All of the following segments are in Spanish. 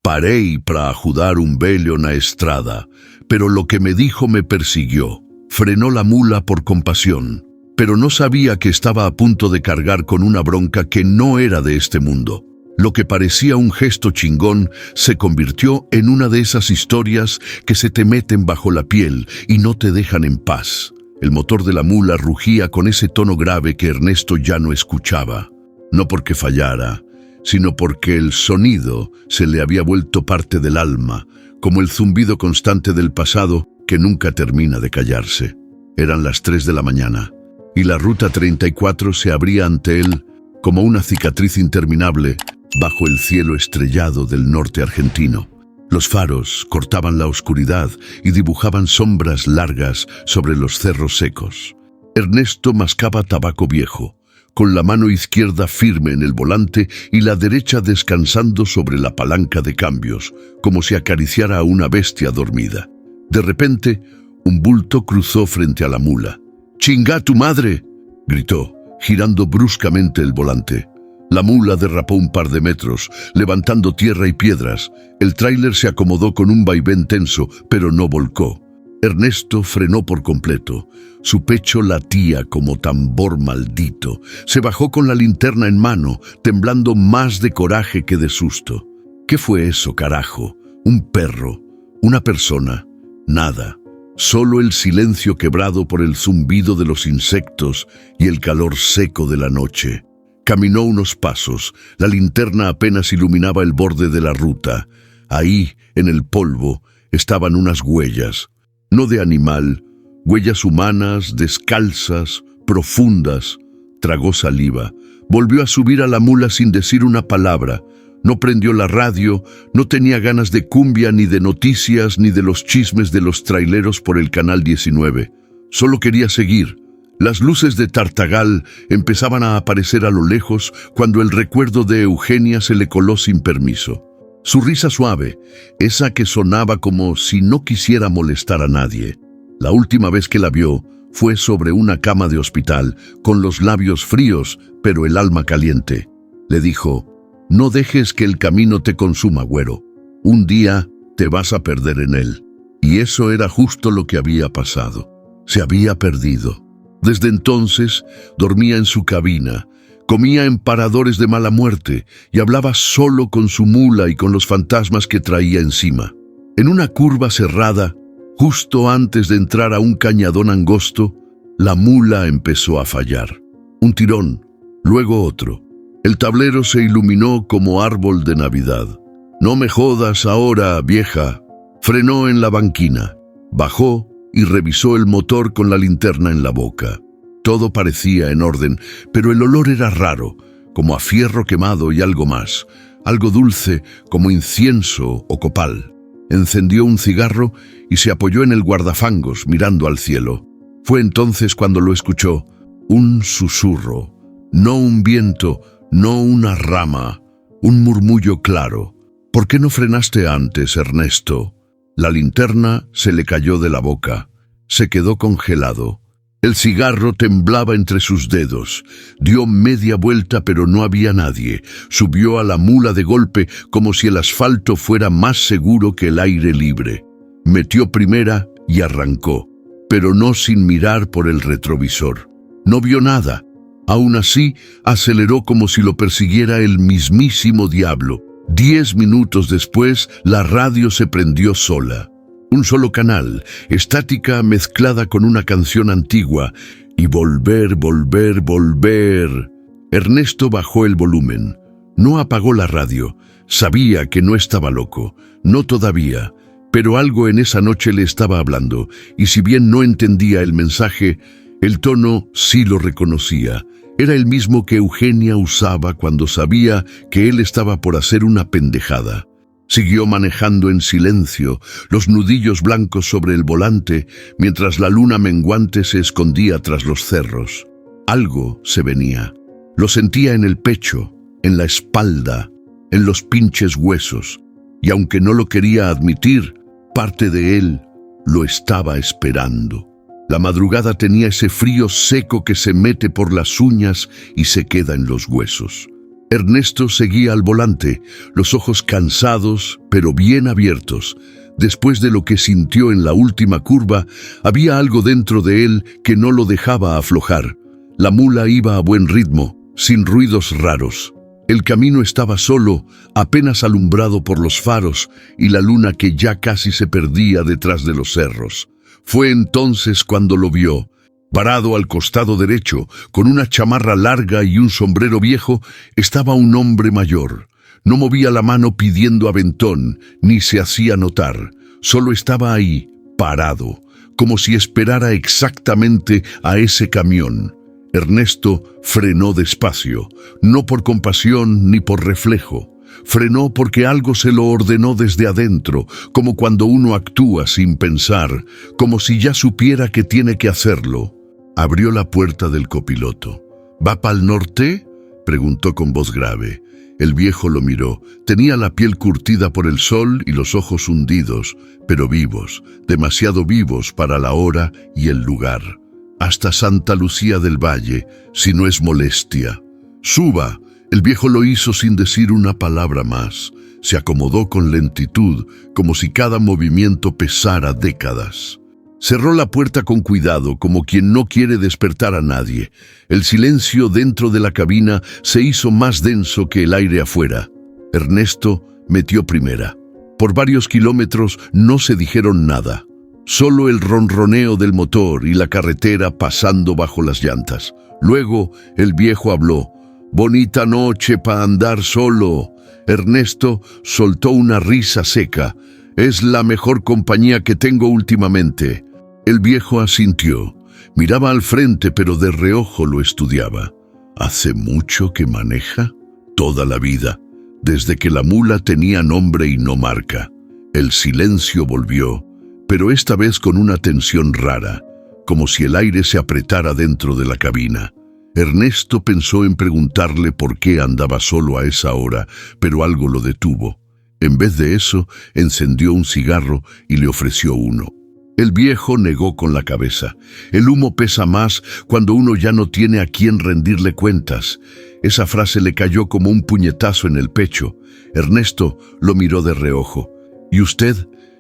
Parei para ajudar un velho na estrada, pero lo que me dijo me persiguió. Frenó la mula por compasión, pero no sabía que estaba a punto de cargar con una bronca que no era de este mundo. Lo que parecía un gesto chingón se convirtió en una de esas historias que se te meten bajo la piel y no te dejan en paz. El motor de la mula rugía con ese tono grave que Ernesto ya no escuchaba. No porque fallara, sino porque el sonido se le había vuelto parte del alma, como el zumbido constante del pasado que nunca termina de callarse. Eran las 3 de la mañana, y la Ruta 34 se abría ante él como una cicatriz interminable bajo el cielo estrellado del norte argentino. Los faros cortaban la oscuridad y dibujaban sombras largas sobre los cerros secos. Ernesto mascaba tabaco viejo, con la mano izquierda firme en el volante y la derecha descansando sobre la palanca de cambios, como si acariciara a una bestia dormida. De repente, un bulto cruzó frente a la mula. «¡Chinga tu madre!», gritó, girando bruscamente el volante. La mula derrapó un par de metros, levantando tierra y piedras. El tráiler se acomodó con un vaivén tenso, pero no volcó. Ernesto frenó por completo. Su pecho latía como tambor maldito. Se bajó con la linterna en mano, temblando más de coraje que de susto. ¿Qué fue eso, carajo? ¿Un perro? ¿Una persona? Nada. Solo el silencio quebrado por el zumbido de los insectos y el calor seco de la noche. Caminó unos pasos. La linterna apenas iluminaba el borde de la ruta. Ahí, en el polvo, estaban unas huellas. No de animal, huellas humanas, descalzas, profundas. Tragó saliva. Volvió a subir a la mula sin decir una palabra. No prendió la radio, no tenía ganas de cumbia, ni de noticias, ni de los chismes de los traileros por el Canal 19. Solo quería seguir. Las luces de Tartagal empezaban a aparecer a lo lejos cuando el recuerdo de Eugenia se le coló sin permiso. Su risa suave, esa que sonaba como si no quisiera molestar a nadie. La última vez que la vio fue sobre una cama de hospital, con los labios fríos, pero el alma caliente. Le dijo: «No dejes que el camino te consuma, güero. Un día te vas a perder en él». Y eso era justo lo que había pasado. Se había perdido. Desde entonces dormía en su cabina, comía en paradores de mala muerte y hablaba solo con su mula y con los fantasmas que traía encima. En una curva cerrada, justo antes de entrar a un cañadón angosto, la mula empezó a fallar. Un tirón, luego otro. El tablero se iluminó como árbol de Navidad. «No me jodas ahora, vieja». Frenó en la banquina, bajó y revisó el motor con la linterna en la boca. Todo parecía en orden, pero el olor era raro, como a fierro quemado y algo más, algo dulce como incienso o copal. Encendió un cigarro y se apoyó en el guardafangos mirando al cielo. Fue entonces cuando lo escuchó, un susurro, no un viento, no una rama, un murmullo claro. «¿Por qué no frenaste antes, Ernesto?». La linterna se le cayó de la boca. Se quedó congelado. El cigarro temblaba entre sus dedos. Dio media vuelta, pero no había nadie. Subió a la mula de golpe, como si el asfalto fuera más seguro que el aire libre. Metió primera y arrancó, pero no sin mirar por el retrovisor. No vio nada. Aún así, aceleró como si lo persiguiera el mismísimo diablo. 10 minutos después, la radio se prendió sola. Un solo canal, estática mezclada con una canción antigua, y volver, volver, volver. Ernesto bajó el volumen. No apagó la radio. Sabía que no estaba loco, no todavía, pero algo en esa noche le estaba hablando, y si bien no entendía el mensaje, el tono sí lo reconocía. Era el mismo que Eugenia usaba cuando sabía que él estaba por hacer una pendejada. Siguió manejando en silencio, los nudillos blancos sobre el volante, mientras la luna menguante se escondía tras los cerros. Algo se venía. Lo sentía en el pecho, en la espalda, en los pinches huesos, y aunque no lo quería admitir, parte de él lo estaba esperando. La madrugada tenía ese frío seco que se mete por las uñas y se queda en los huesos. Ernesto seguía al volante, los ojos cansados, pero bien abiertos. Después de lo que sintió en la última curva, había algo dentro de él que no lo dejaba aflojar. La mula iba a buen ritmo, sin ruidos raros. El camino estaba solo, apenas alumbrado por los faros y la luna que ya casi se perdía detrás de los cerros. Fue entonces cuando lo vio. Parado al costado derecho, con una chamarra larga y un sombrero viejo, estaba un hombre mayor. No movía la mano pidiendo aventón, ni se hacía notar. Solo estaba ahí, parado, como si esperara exactamente a ese camión. Ernesto frenó despacio, no por compasión ni por reflejo. Frenó porque algo se lo ordenó desde adentro, como cuando uno actúa sin pensar, como si ya supiera que tiene que hacerlo. Abrió la puerta del copiloto. ¿Va pa'l norte?, preguntó con voz grave. El viejo lo miró. Tenía la piel curtida por el sol y los ojos hundidos, pero vivos, demasiado vivos para la hora y el lugar. Hasta Santa Lucía del Valle, si no es molestia. «Suba». El viejo lo hizo sin decir una palabra más. Se acomodó con lentitud, como si cada movimiento pesara décadas. Cerró la puerta con cuidado, como quien no quiere despertar a nadie. El silencio dentro de la cabina se hizo más denso que el aire afuera. Ernesto metió primera. Por varios kilómetros no se dijeron nada. Solo el ronroneo del motor y la carretera pasando bajo las llantas. Luego el viejo habló. «Bonita noche pa' andar solo». Ernesto soltó una risa seca. «Es la mejor compañía que tengo últimamente». El viejo asintió. Miraba al frente, pero de reojo lo estudiaba. «¿Hace mucho que maneja?» «Toda la vida, desde que la mula tenía nombre y no marca». El silencio volvió, pero esta vez con una tensión rara, como si el aire se apretara dentro de la cabina. Ernesto pensó en preguntarle por qué andaba solo a esa hora, pero algo lo detuvo. En vez de eso, encendió un cigarro y le ofreció uno. El viejo negó con la cabeza. El humo pesa más cuando uno ya no tiene a quién rendirle cuentas. Esa frase le cayó como un puñetazo en el pecho. Ernesto lo miró de reojo. «¿Y usted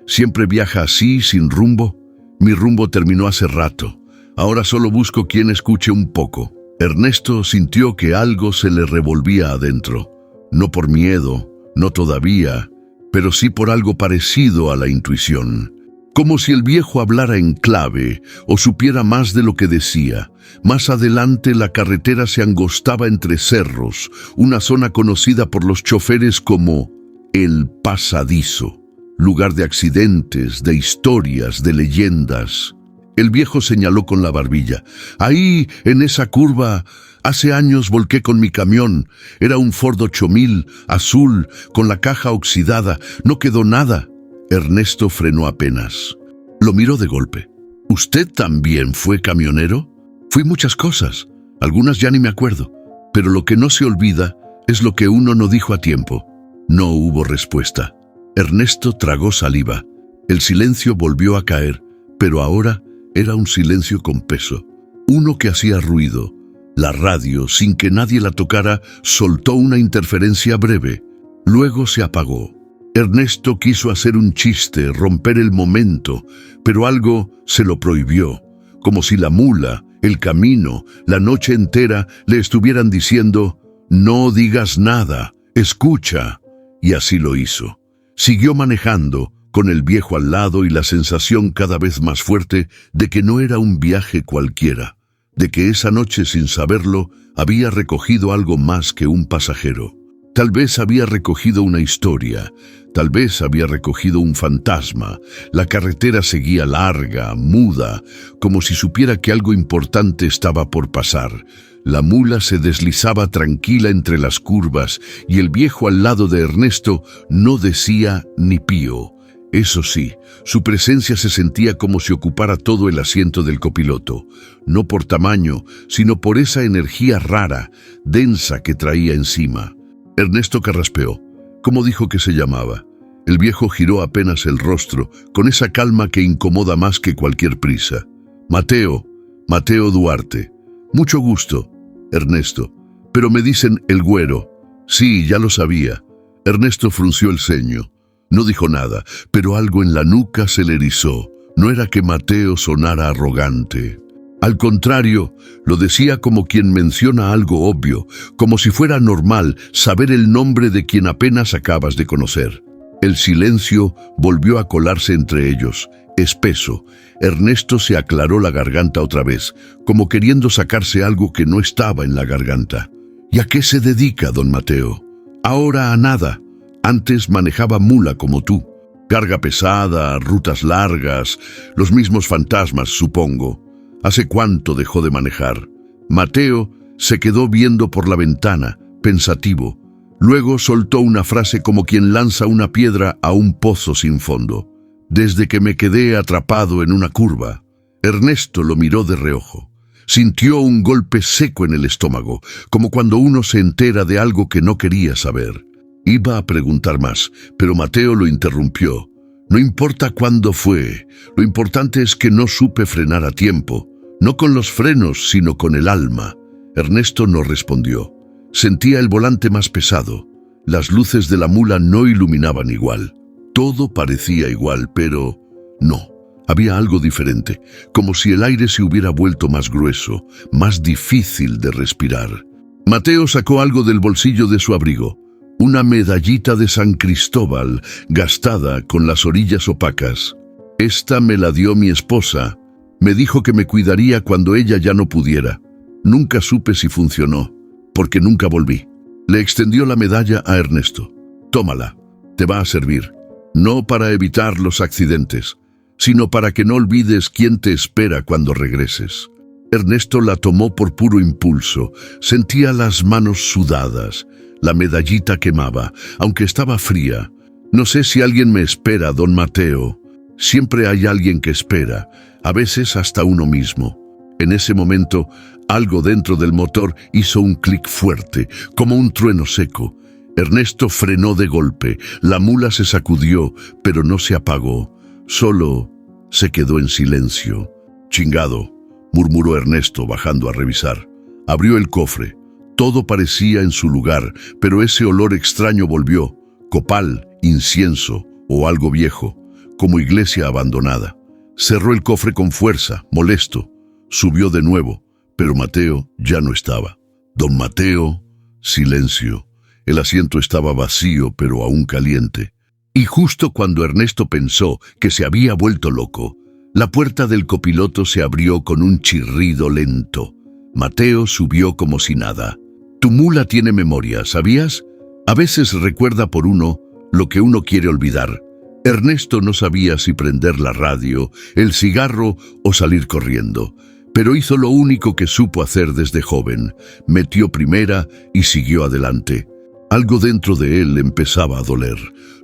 siempre viaja así, sin rumbo?» «Mi rumbo terminó hace rato. Ahora solo busco quien escuche un poco». Ernesto sintió que algo se le revolvía adentro. No por miedo, no todavía, pero sí por algo parecido a la intuición. Como si el viejo hablara en clave o supiera más de lo que decía. Más adelante la carretera se angostaba entre cerros, una zona conocida por los choferes como el pasadizo, lugar de accidentes, de historias, de leyendas. El viejo señaló con la barbilla. «Ahí, en esa curva, hace años volqué con mi camión. Era un Ford 8000, azul, con la caja oxidada. No quedó nada». Ernesto frenó apenas. Lo miró de golpe. «¿Usted también fue camionero?» «Fui muchas cosas. Algunas ya ni me acuerdo. Pero lo que no se olvida es lo que uno no dijo a tiempo». No hubo respuesta. Ernesto tragó saliva. El silencio volvió a caer, pero ahora era un silencio con peso. Uno que hacía ruido. La radio, sin que nadie la tocara, soltó una interferencia breve. Luego se apagó. Ernesto quiso hacer un chiste, romper el momento, pero algo se lo prohibió, como si la mula, el camino, la noche entera le estuvieran diciendo «No digas nada, escucha». Y así lo hizo. Siguió manejando, con el viejo al lado y la sensación cada vez más fuerte de que no era un viaje cualquiera, de que esa noche, sin saberlo, había recogido algo más que un pasajero. Tal vez había recogido una historia, tal vez había recogido un fantasma. La carretera seguía larga, muda, como si supiera que algo importante estaba por pasar. La mula se deslizaba tranquila entre las curvas y el viejo al lado de Ernesto no decía ni pío. Eso sí, su presencia se sentía como si ocupara todo el asiento del copiloto, no por tamaño, sino por esa energía rara, densa que traía encima. Ernesto carraspeó. ¿Cómo dijo que se llamaba? El viejo giró apenas el rostro, con esa calma que incomoda más que cualquier prisa. Mateo Duarte. Mucho gusto, Ernesto. Pero me dicen el güero. Sí, ya lo sabía. Ernesto frunció el ceño. No dijo nada, pero algo en la nuca se le erizó. No era que Mateo sonara arrogante. Al contrario, lo decía como quien menciona algo obvio, como si fuera normal saber el nombre de quien apenas acabas de conocer. El silencio volvió a colarse entre ellos, espeso. Ernesto se aclaró la garganta otra vez, como queriendo sacarse algo que no estaba en la garganta. ¿Y a qué se dedica, don Mateo? Ahora a nada. Antes manejaba mula como tú. Carga pesada, rutas largas, los mismos fantasmas, supongo. ¿Hace cuánto dejó de manejar? Mateo se quedó viendo por la ventana, pensativo. Luego soltó una frase como quien lanza una piedra a un pozo sin fondo. Desde que me quedé atrapado en una curva. Ernesto lo miró de reojo. Sintió un golpe seco en el estómago, como cuando uno se entera de algo que no quería saber. Iba a preguntar más, pero Mateo lo interrumpió. No importa cuándo fue, lo importante es que no supe frenar a tiempo. No con los frenos, sino con el alma. Ernesto no respondió. Sentía el volante más pesado. Las luces de la mula no iluminaban igual. Todo parecía igual, pero no. Había algo diferente, como si el aire se hubiera vuelto más grueso, más difícil de respirar. Mateo sacó algo del bolsillo de su abrigo. Una medallita de San Cristóbal, gastada con las orillas opacas. Esta me la dio mi esposa. Me dijo que me cuidaría cuando ella ya no pudiera. Nunca supe si funcionó, porque nunca volví. Le extendió la medalla a Ernesto. Tómala, te va a servir. No para evitar los accidentes, sino para que no olvides quién te espera cuando regreses. Ernesto la tomó por puro impulso. Sentía las manos sudadas. La medallita quemaba, aunque estaba fría. No sé si alguien me espera, don Mateo. Siempre hay alguien que espera, a veces hasta uno mismo. En ese momento, algo dentro del motor hizo un clic fuerte, como un trueno seco. Ernesto frenó de golpe. La mula se sacudió, pero no se apagó. Solo se quedó en silencio. Chingado, murmuró Ernesto bajando a revisar. Abrió el cofre. Todo parecía en su lugar, pero ese olor extraño volvió. Copal, incienso o algo viejo, como iglesia abandonada. Cerró el cofre con fuerza, molesto. Subió de nuevo, pero Mateo ya no estaba. Don Mateo, silencio. El asiento estaba vacío, pero aún caliente. Y justo cuando Ernesto pensó que se había vuelto loco, la puerta del copiloto se abrió con un chirrido lento. Mateo subió como si nada. Tu mula tiene memoria, ¿sabías? A veces recuerda por uno lo que uno quiere olvidar. Ernesto no sabía si prender la radio, el cigarro o salir corriendo, pero hizo lo único que supo hacer desde joven. Metió primera y siguió adelante. Algo dentro de él empezaba a doler.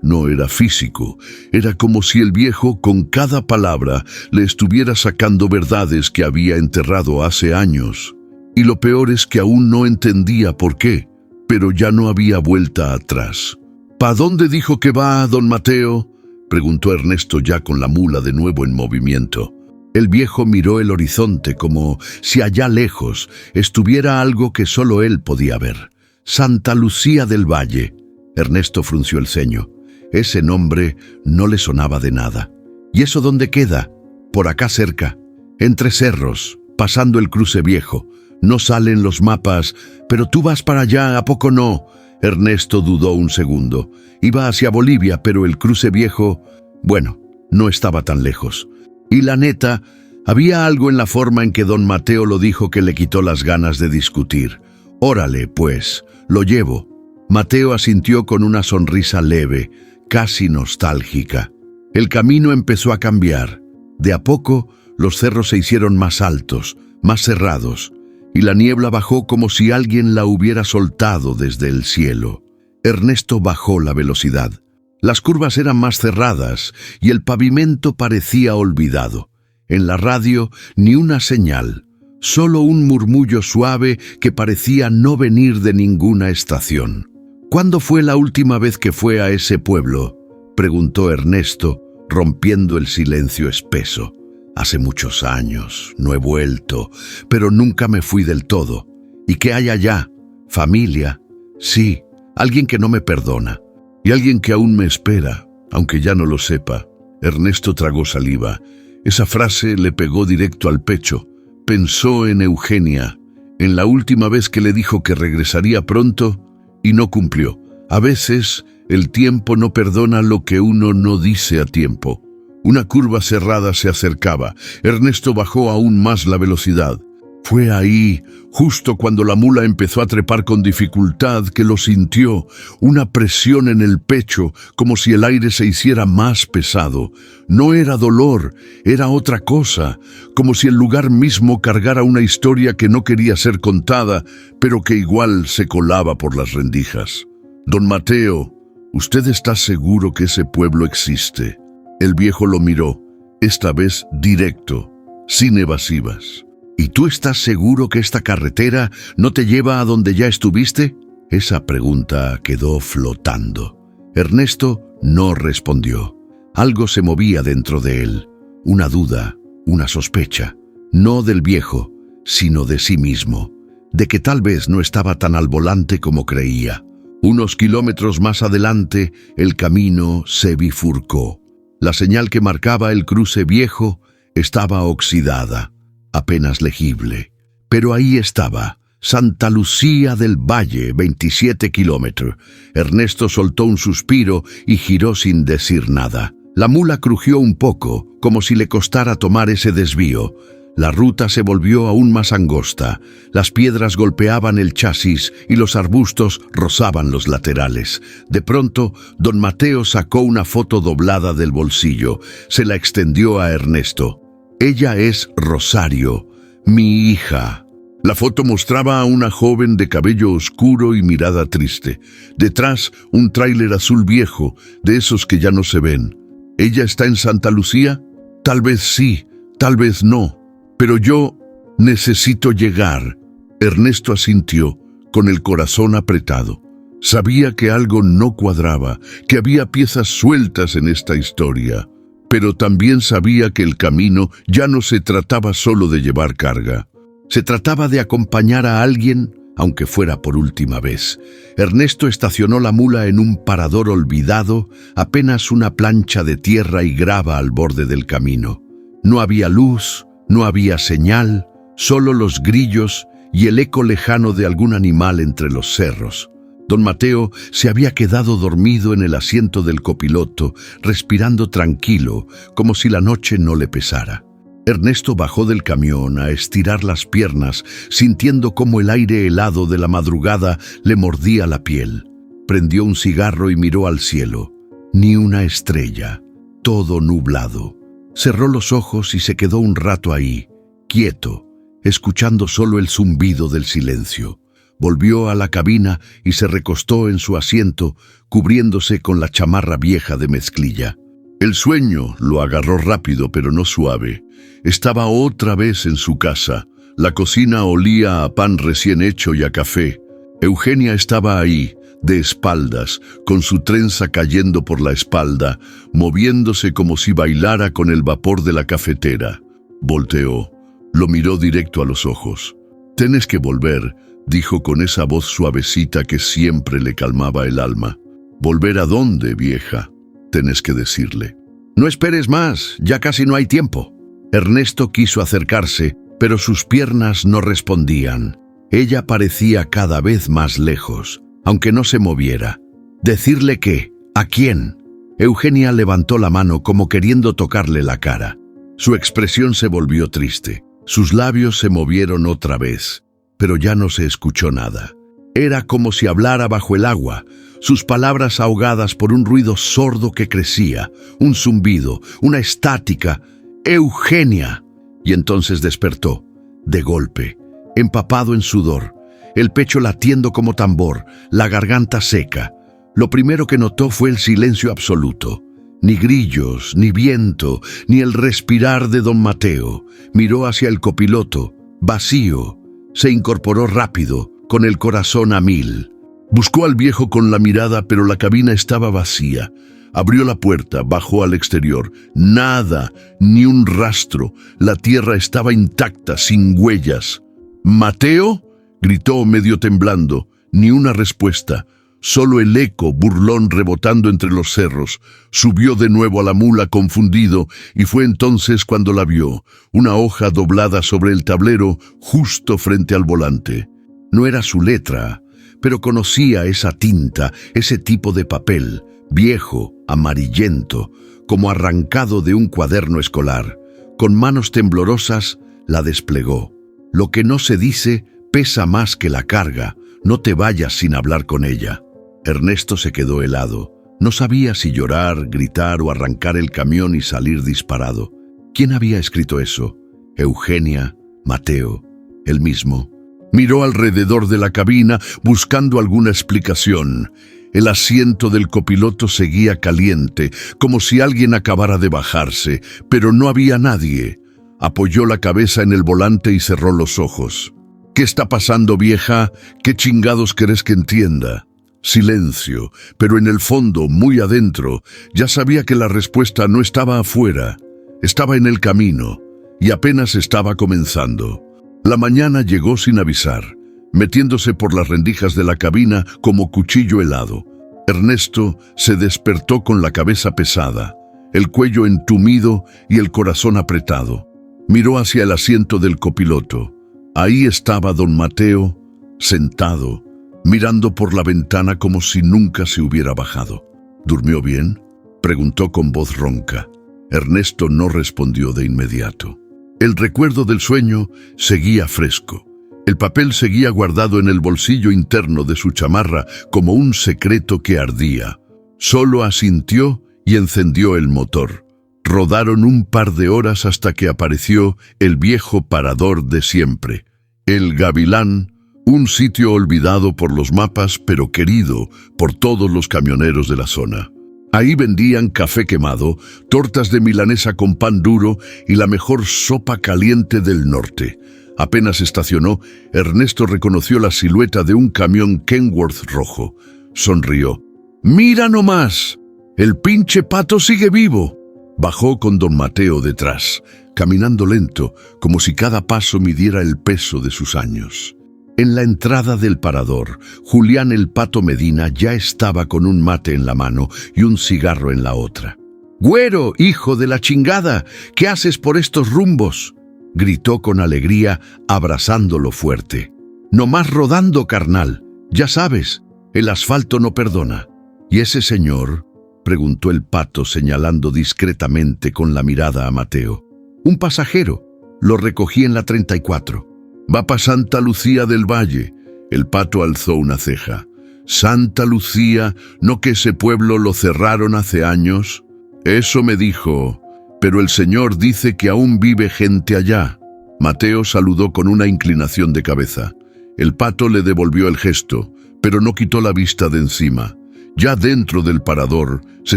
No era físico, era como si el viejo con cada palabra le estuviera sacando verdades que había enterrado hace años. Y lo peor es que aún no entendía por qué, pero ya no había vuelta atrás. ¿Pa dónde dijo que va, don Mateo?, preguntó Ernesto ya con la mula de nuevo en movimiento. El viejo miró el horizonte como si allá lejos estuviera algo que solo él podía ver. Santa Lucía del Valle. Ernesto frunció el ceño. Ese nombre no le sonaba de nada. ¿Y eso dónde queda? Por acá cerca, entre cerros, pasando el cruce viejo. No salen los mapas, pero tú vas para allá, ¿a poco no? Ernesto dudó un segundo. Iba hacia Bolivia, pero el cruce viejo, bueno, no estaba tan lejos. Y la neta, había algo en la forma en que don Mateo lo dijo que le quitó las ganas de discutir. Órale, pues, lo llevo. Mateo asintió con una sonrisa leve, casi nostálgica. El camino empezó a cambiar. De a poco, los cerros se hicieron más altos, más cerrados, y la niebla bajó como si alguien la hubiera soltado desde el cielo. Ernesto bajó la velocidad. Las curvas eran más cerradas y el pavimento parecía olvidado. En la radio, ni una señal, solo un murmullo suave que parecía no venir de ninguna estación. ¿Cuándo fue la última vez que fue a ese pueblo?, preguntó Ernesto, rompiendo el silencio espeso. Hace muchos años, no he vuelto, pero nunca me fui del todo. ¿Y qué hay allá? ¿Familia? Sí, alguien que no me perdona y alguien que aún me espera, aunque ya no lo sepa. Ernesto tragó saliva. Esa frase le pegó directo al pecho. Pensó en Eugenia, en la última vez que le dijo que regresaría pronto y no cumplió. A veces el tiempo no perdona lo que uno no dice a tiempo. Una curva cerrada se acercaba. Ernesto bajó aún más la velocidad. Fue ahí, justo cuando la mula empezó a trepar con dificultad, que lo sintió, una presión en el pecho, como si el aire se hiciera más pesado. No era dolor, era otra cosa, como si el lugar mismo cargara una historia que no quería ser contada, pero que igual se colaba por las rendijas. Don Mateo, ¿usted está seguro que ese pueblo existe? El viejo lo miró, esta vez directo, sin evasivas. ¿Y tú estás seguro que esta carretera no te lleva a donde ya estuviste? Esa pregunta quedó flotando. Ernesto no respondió. Algo se movía dentro de él, una duda, una sospecha, no del viejo, sino de sí mismo, de que tal vez no estaba tan al volante como creía. Unos kilómetros más adelante, el camino se bifurcó. La señal que marcaba el cruce viejo estaba oxidada, apenas legible. Pero ahí estaba, Santa Lucía del Valle, 27 kilómetros. Ernesto soltó un suspiro y giró sin decir nada. La mula crujió un poco, como si le costara tomar ese desvío. La ruta se volvió aún más angosta. Las piedras golpeaban el chasis y los arbustos rozaban los laterales. De pronto, don Mateo sacó una foto doblada del bolsillo. Se la extendió a Ernesto. Ella es Rosario, mi hija. La foto mostraba a una joven de cabello oscuro y mirada triste. Detrás, un tráiler azul viejo, de esos que ya no se ven. ¿Ella está en Santa Lucía? Tal vez sí, tal vez no. Pero yo necesito llegar. Ernesto asintió, con el corazón apretado. Sabía que algo no cuadraba, que había piezas sueltas en esta historia. Pero también sabía que el camino ya no se trataba solo de llevar carga. Se trataba de acompañar a alguien, aunque fuera por última vez. Ernesto estacionó la mula en un parador olvidado, apenas una plancha de tierra y grava al borde del camino. No había luz, no había señal, solo los grillos y el eco lejano de algún animal entre los cerros. Don Mateo se había quedado dormido en el asiento del copiloto, respirando tranquilo, como si la noche no le pesara. Ernesto bajó del camión a estirar las piernas, sintiendo cómo el aire helado de la madrugada le mordía la piel. Prendió un cigarro y miró al cielo. Ni una estrella, todo nublado. Cerró los ojos y se quedó un rato ahí, quieto, escuchando solo el zumbido del silencio. Volvió a la cabina y se recostó en su asiento, cubriéndose con la chamarra vieja de mezclilla. El sueño lo agarró rápido pero no suave. Estaba otra vez en su casa. La cocina olía a pan recién hecho y a café. Eugenia estaba ahí, de espaldas, con su trenza cayendo por la espalda, moviéndose como si bailara con el vapor de la cafetera. Volteó, lo miró directo a los ojos. «Tienes que volver», dijo con esa voz suavecita que siempre le calmaba el alma. «¿Volver a dónde, vieja?», tenés que decirle. «No esperes más, ya casi no hay tiempo». Ernesto quiso acercarse, pero sus piernas no respondían. Ella parecía cada vez más lejos, aunque no se moviera. ¿Decirle qué? ¿A quién? Eugenia levantó la mano como queriendo tocarle la cara. Su expresión se volvió triste. Sus labios se movieron otra vez, pero ya no se escuchó nada. Era como si hablara bajo el agua, sus palabras ahogadas por un ruido sordo que crecía, un zumbido, una estática. «Eugenia». Y entonces despertó, de golpe, empapado en sudor, el pecho latiendo como tambor, la garganta seca. Lo primero que notó fue el silencio absoluto. Ni grillos, ni viento, ni el respirar de don Mateo. Miró hacia el copiloto, vacío. Se incorporó rápido, con el corazón a mil. Buscó al viejo con la mirada, pero la cabina estaba vacía. Abrió la puerta, bajó al exterior. Nada, ni un rastro. La tierra estaba intacta, sin huellas. «¿Mateo?», gritó medio temblando. Ni una respuesta. Solo el eco burlón rebotando entre los cerros. Subió de nuevo a la mula confundido y fue entonces cuando la vio, una hoja doblada sobre el tablero justo frente al volante. No era su letra, pero conocía esa tinta, ese tipo de papel, viejo, amarillento, como arrancado de un cuaderno escolar. Con manos temblorosas la desplegó. Lo que no se dice pesa más que la carga. No te vayas sin hablar con ella. Ernesto se quedó helado. No sabía si llorar, gritar o arrancar el camión y salir disparado. ¿Quién había escrito eso? Eugenia, Mateo, él mismo. Miró alrededor de la cabina buscando alguna explicación. El asiento del copiloto seguía caliente, como si alguien acabara de bajarse, pero no había nadie. Apoyó la cabeza en el volante y cerró los ojos. ¿Qué está pasando, vieja? ¿Qué chingados querés que entienda? Silencio, pero en el fondo, muy adentro, ya sabía que la respuesta no estaba afuera, estaba en el camino, y apenas estaba comenzando. La mañana llegó sin avisar, metiéndose por las rendijas de la cabina como cuchillo helado. Ernesto se despertó con la cabeza pesada, el cuello entumido y el corazón apretado. Miró hacia el asiento del copiloto. Ahí estaba don Mateo, sentado, mirando por la ventana como si nunca se hubiera bajado. ¿Durmió bien?, preguntó con voz ronca. Ernesto no respondió de inmediato. El recuerdo del sueño seguía fresco. El papel seguía guardado en el bolsillo interno de su chamarra como un secreto que ardía. Solo asintió y encendió el motor. Rodaron un par de horas hasta que apareció el viejo parador de siempre. El Gavilán, un sitio olvidado por los mapas pero querido por todos los camioneros de la zona. Ahí vendían café quemado, tortas de milanesa con pan duro y la mejor sopa caliente del norte. Apenas estacionó, Ernesto reconoció la silueta de un camión Kenworth rojo. Sonrió. ¡Mira nomás! ¡El pinche pato sigue vivo! Bajó con don Mateo detrás, caminando lento, como si cada paso midiera el peso de sus años. En la entrada del parador, Julián el Pato Medina ya estaba con un mate en la mano y un cigarro en la otra. «Güero, hijo de la chingada, ¿qué haces por estos rumbos?», gritó con alegría, abrazándolo fuerte. «Nomás rodando, carnal. Ya sabes, el asfalto no perdona». «¿Y ese señor?», preguntó el Pato señalando discretamente con la mirada a Mateo. «Un pasajero. Lo recogí en la 34. Va pa' Santa Lucía del Valle». El Pato alzó una ceja. «Santa Lucía, ¿no que ese pueblo lo cerraron hace años?». «Eso me dijo, pero el señor dice que aún vive gente allá». Mateo saludó con una inclinación de cabeza. El Pato le devolvió el gesto, pero no quitó la vista de encima. Ya dentro del parador, se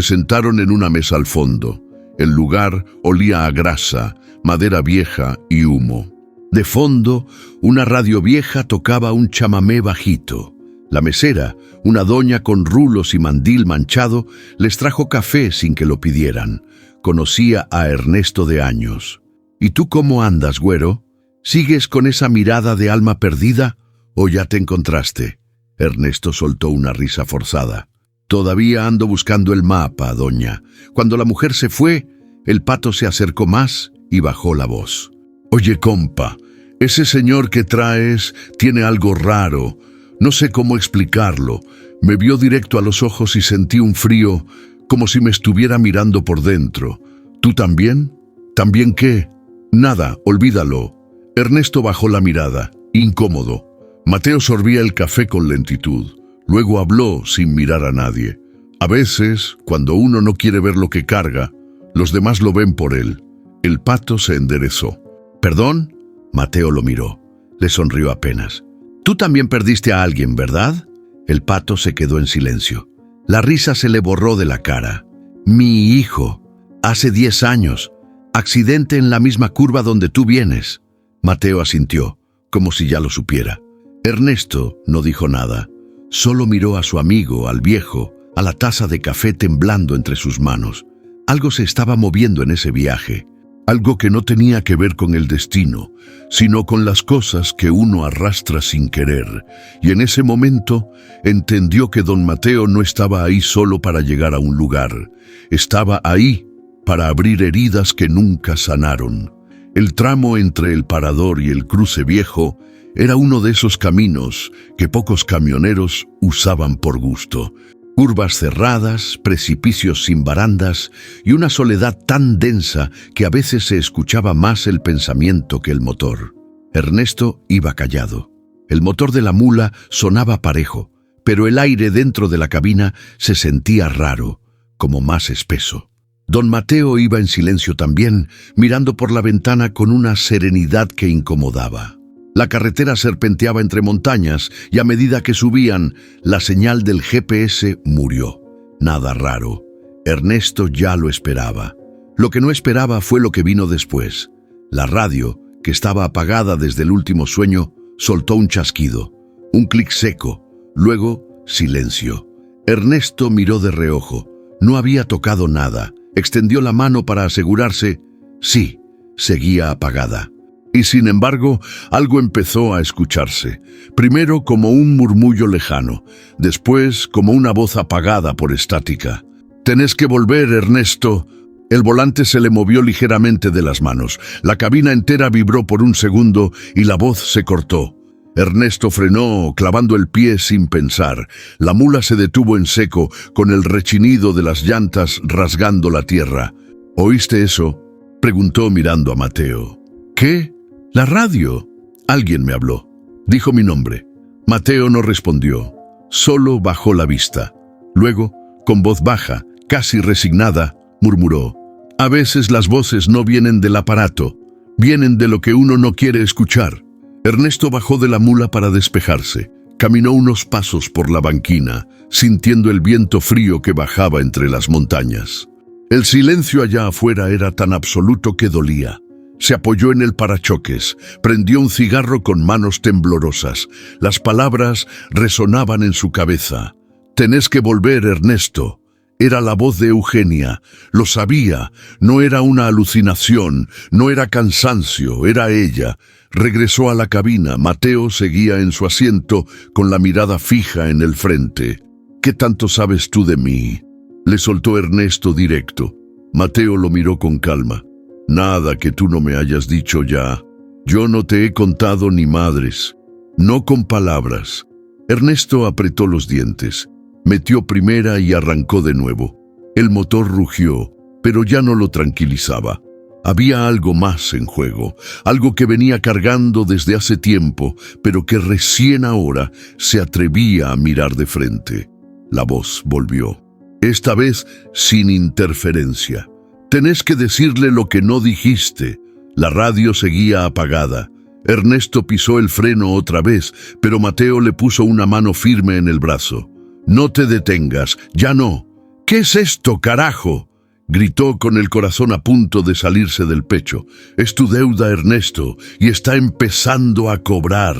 sentaron en una mesa al fondo. El lugar olía a grasa, madera vieja y humo. De fondo, una radio vieja tocaba un chamamé bajito. La mesera, una doña con rulos y mandil manchado, les trajo café sin que lo pidieran. Conocía a Ernesto de años. «¿Y tú cómo andas, güero? ¿Sigues con esa mirada de alma perdida o ya te encontraste?». Ernesto soltó una risa forzada. «Todavía ando buscando el mapa, doña». Cuando la mujer se fue, el Pato se acercó más y bajó la voz. «Oye, compa, ese señor que traes tiene algo raro. No sé cómo explicarlo. Me vio directo a los ojos y sentí un frío, como si me estuviera mirando por dentro. ¿Tú también?». «¿También qué?». «Nada, olvídalo». Ernesto bajó la mirada, incómodo. Mateo sorbía el café con lentitud. Luego habló sin mirar a nadie. A veces, cuando uno no quiere ver lo que carga, los demás lo ven por él. El Pato se enderezó. «¿Perdón?». Mateo lo miró. Le sonrió apenas. «Tú también perdiste a alguien, ¿verdad?». El Pato se quedó en silencio. La risa se le borró de la cara. «Mi hijo. Hace 10 años. Accidente en la misma curva donde tú vienes». Mateo asintió, como si ya lo supiera. Ernesto no dijo nada. Solo miró a su amigo, al viejo, a la taza de café temblando entre sus manos. Algo se estaba moviendo en ese viaje. algo que no tenía que ver con el destino, sino con las cosas que uno arrastra sin querer. Y en ese momento entendió que don Mateo no estaba ahí solo para llegar a un lugar, estaba ahí para abrir heridas que nunca sanaron. El tramo entre el Parador y el Cruce Viejo era uno de esos caminos que pocos camioneros usaban por gusto. Curvas cerradas, precipicios sin barandas y una soledad tan densa que a veces se escuchaba más el pensamiento que el motor. Ernesto iba callado. El motor de la mula sonaba parejo, pero el aire dentro de la cabina se sentía raro, como más espeso. Don Mateo iba en silencio también, mirando por la ventana con una serenidad que incomodaba. La carretera serpenteaba entre montañas y a medida que subían, la señal del GPS murió. Nada raro. Ernesto ya lo esperaba. Lo que no esperaba fue lo que vino después. La radio, que estaba apagada desde el último sueño, soltó un chasquido, un clic seco, luego silencio. Ernesto miró de reojo. No había tocado nada. Extendió la mano para asegurarse. Sí, seguía apagada. Y sin embargo, algo empezó a escucharse. Primero como un murmullo lejano, después como una voz apagada por estática. «Tenés que volver, Ernesto». El volante se le movió ligeramente de las manos. La cabina entera vibró por un segundo y la voz se cortó. Ernesto frenó, clavando el pie sin pensar. La mula se detuvo en seco, con el rechinido de las llantas rasgando la tierra. «¿Oíste eso?», preguntó mirando a Mateo. «¿Qué?» «La radio». Alguien me habló. Dijo mi nombre. Mateo no respondió. Solo bajó la vista. Luego, con voz baja, casi resignada, murmuró. «A veces las voces no vienen del aparato. Vienen de lo que uno no quiere escuchar». Ernesto bajó de la mula para despejarse. Caminó unos pasos por la banquina, sintiendo el viento frío que bajaba entre las montañas. El silencio allá afuera era tan absoluto que dolía. Se apoyó en el parachoques, prendió un cigarro con manos temblorosas. Las palabras resonaban en su cabeza. «Tenés que volver, Ernesto». Era la voz de Eugenia. Lo sabía. No era una alucinación, no era cansancio, era ella. Regresó a la cabina. Mateo seguía en su asiento con la mirada fija en el frente. «¿Qué tanto sabes tú de mí?», le soltó Ernesto directo. Mateo lo miró con calma. «Nada que tú no me hayas dicho ya. Yo no te he contado ni madres. No con palabras». Ernesto apretó los dientes, metió primera y arrancó de nuevo. El motor rugió, pero ya no lo tranquilizaba. Había algo más en juego, algo que venía cargando desde hace tiempo, pero que recién ahora se atrevía a mirar de frente. La voz volvió, esta vez sin interferencia. «Tenés que decirle lo que no dijiste». La radio seguía apagada. Ernesto pisó el freno otra vez, pero Mateo le puso una mano firme en el brazo. «No te detengas, ya no». «¿Qué es esto, carajo?», gritó con el corazón a punto de salirse del pecho. «Es tu deuda, Ernesto, y está empezando a cobrar».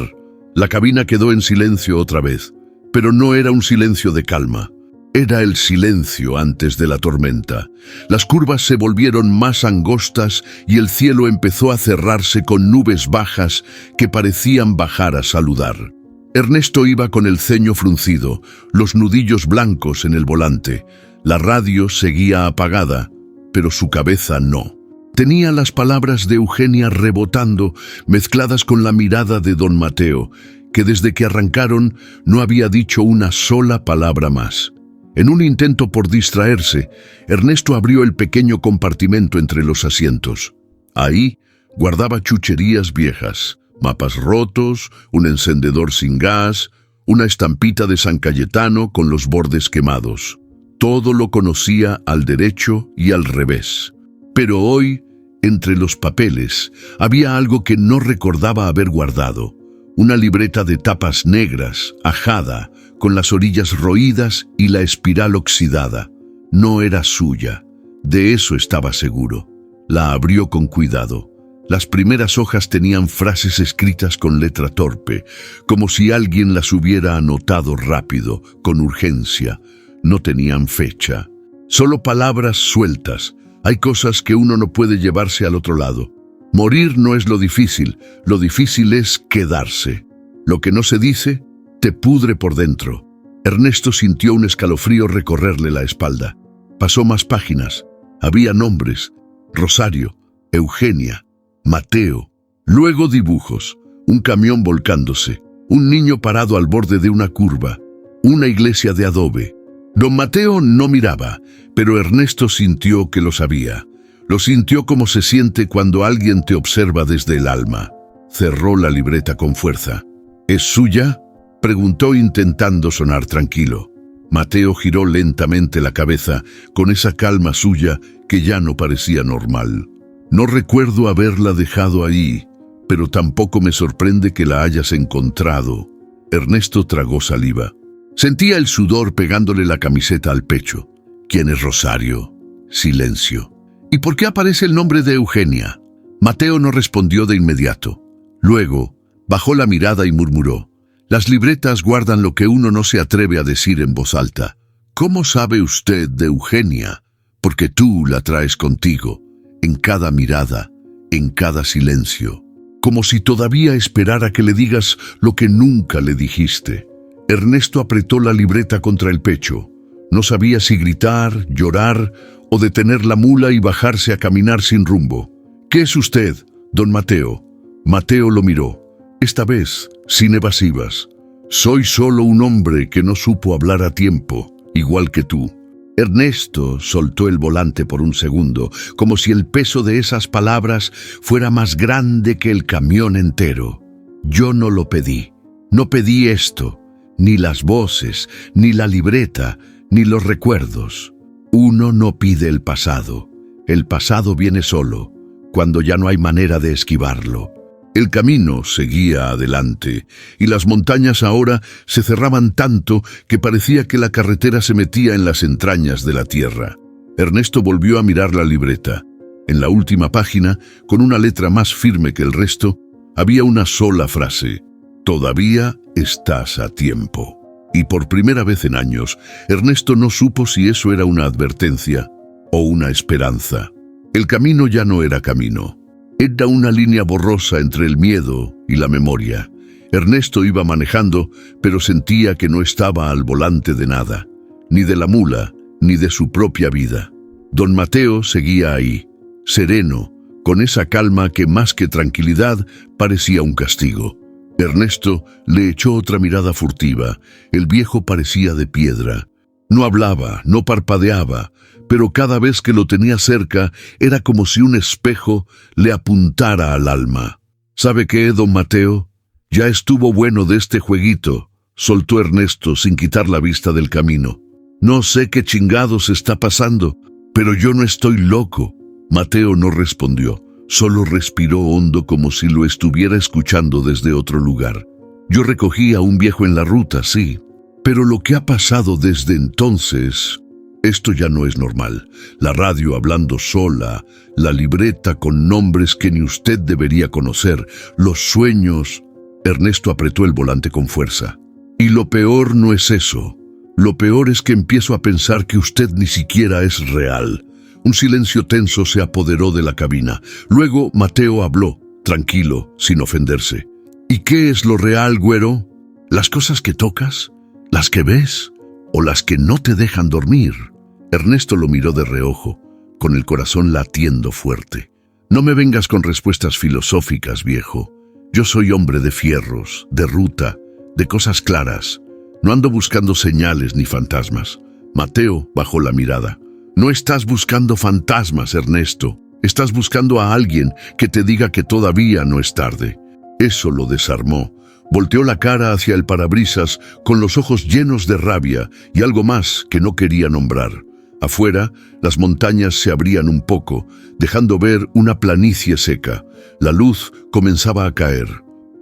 La cabina quedó en silencio otra vez, pero no era un silencio de calma. Era el silencio antes de la tormenta. Las curvas se volvieron más angostas y el cielo empezó a cerrarse con nubes bajas que parecían bajar a saludar. Ernesto iba con el ceño fruncido, los nudillos blancos en el volante. La radio seguía apagada, pero su cabeza no. Tenía las palabras de Eugenia rebotando, mezcladas con la mirada de don Mateo, que desde que arrancaron no había dicho una sola palabra más. En un intento por distraerse, Ernesto abrió el pequeño compartimento entre los asientos. Ahí guardaba chucherías viejas, mapas rotos, un encendedor sin gas, una estampita de San Cayetano con los bordes quemados. Todo lo conocía al derecho y al revés. Pero hoy, entre los papeles, había algo que no recordaba haber guardado. Una libreta de tapas negras, ajada, con las orillas roídas y la espiral oxidada. No era suya, de eso estaba seguro. La abrió con cuidado. Las primeras hojas tenían frases escritas con letra torpe, como si alguien las hubiera anotado rápido, con urgencia. No tenían fecha, solo palabras sueltas, Hay cosas que uno no puede llevarse al otro lado. Morir no es lo difícil es quedarse. Lo que no se dice, te pudre por dentro. Ernesto sintió un escalofrío recorrerle la espalda. Pasó más páginas. Había nombres: Rosario, Eugenia, Mateo. Luego dibujos, un camión volcándose, un niño parado al borde de una curva, una iglesia de adobe. Don Mateo no miraba, pero Ernesto sintió que lo sabía. Lo sintió como se siente cuando alguien te observa desde el alma. Cerró la libreta con fuerza. ¿Es suya?, preguntó intentando sonar tranquilo. Mateo giró lentamente la cabeza con esa calma suya que ya no parecía normal. No recuerdo haberla dejado ahí, pero tampoco me sorprende que la hayas encontrado. Ernesto tragó saliva. Sentía el sudor pegándole la camiseta al pecho. ¿Quién es Rosario? Silencio. ¿Y por qué aparece el nombre de Eugenia? Mateo no respondió de inmediato. Luego, bajó la mirada y murmuró: las libretas guardan lo que uno no se atreve a decir en voz alta. ¿Cómo sabe usted de Eugenia? Porque tú la traes contigo, en cada mirada, en cada silencio. Como si todavía esperara que le digas lo que nunca le dijiste. Ernesto apretó la libreta contra el pecho. No sabía si gritar, llorar o detener la mula y bajarse a caminar sin rumbo. ¿Qué es usted, don Mateo? Mateo lo miró, esta vez sin evasivas. Soy solo un hombre que no supo hablar a tiempo, igual que tú. Ernesto soltó el volante por un segundo, como si el peso de esas palabras fuera más grande que el camión entero. Yo no lo pedí. No pedí esto, ni las voces, ni la libreta, ni los recuerdos. Uno no pide el pasado. El pasado viene solo, cuando ya no hay manera de esquivarlo. El camino seguía adelante, y las montañas ahora se cerraban tanto que parecía que la carretera se metía en las entrañas de la tierra. Ernesto volvió a mirar la libreta. En la última página, con una letra más firme que el resto, había una sola frase: todavía estás a tiempo. Y por primera vez en años, Ernesto no supo si eso era una advertencia o una esperanza. El camino ya no era camino. Era una línea borrosa entre el miedo y la memoria. Ernesto iba manejando, pero sentía que no estaba al volante de nada, ni de la mula, ni de su propia vida. Don Mateo seguía ahí, sereno, con esa calma que más que tranquilidad parecía un castigo. Ernesto le echó otra mirada furtiva. El viejo parecía de piedra. No hablaba, no parpadeaba, pero cada vez que lo tenía cerca era como si un espejo le apuntara al alma. ¿Sabe qué, don Mateo? Ya estuvo bueno de este jueguito, soltó Ernesto sin quitar la vista del camino. No sé qué chingados está pasando, pero yo no estoy loco. Mateo no respondió, solo respiró hondo como si lo estuviera escuchando desde otro lugar. Yo recogí a un viejo en la ruta, sí, pero lo que ha pasado desde entonces... Esto ya no es normal. La radio hablando sola, la libreta con nombres que ni usted debería conocer, los sueños... Ernesto apretó el volante con fuerza. Y lo peor no es eso. Lo peor es que empiezo a pensar que usted ni siquiera es real. Un silencio tenso se apoderó de la cabina. Luego Mateo habló, tranquilo, sin ofenderse. ¿Y qué es lo real, güero? ¿Las cosas que tocas? ¿Las que ves? ¿O las que no te dejan dormir? Ernesto lo miró de reojo, con el corazón latiendo fuerte. No me vengas con respuestas filosóficas, viejo. Yo soy hombre de fierros, de ruta, de cosas claras. No ando buscando señales ni fantasmas. Mateo bajó la mirada. No estás buscando fantasmas, Ernesto. Estás buscando a alguien que te diga que todavía no es tarde. Eso lo desarmó. Volteó la cara hacia el parabrisas con los ojos llenos de rabia y algo más que no quería nombrar. Afuera, las montañas se abrían un poco, dejando ver una planicie seca. La luz comenzaba a caer.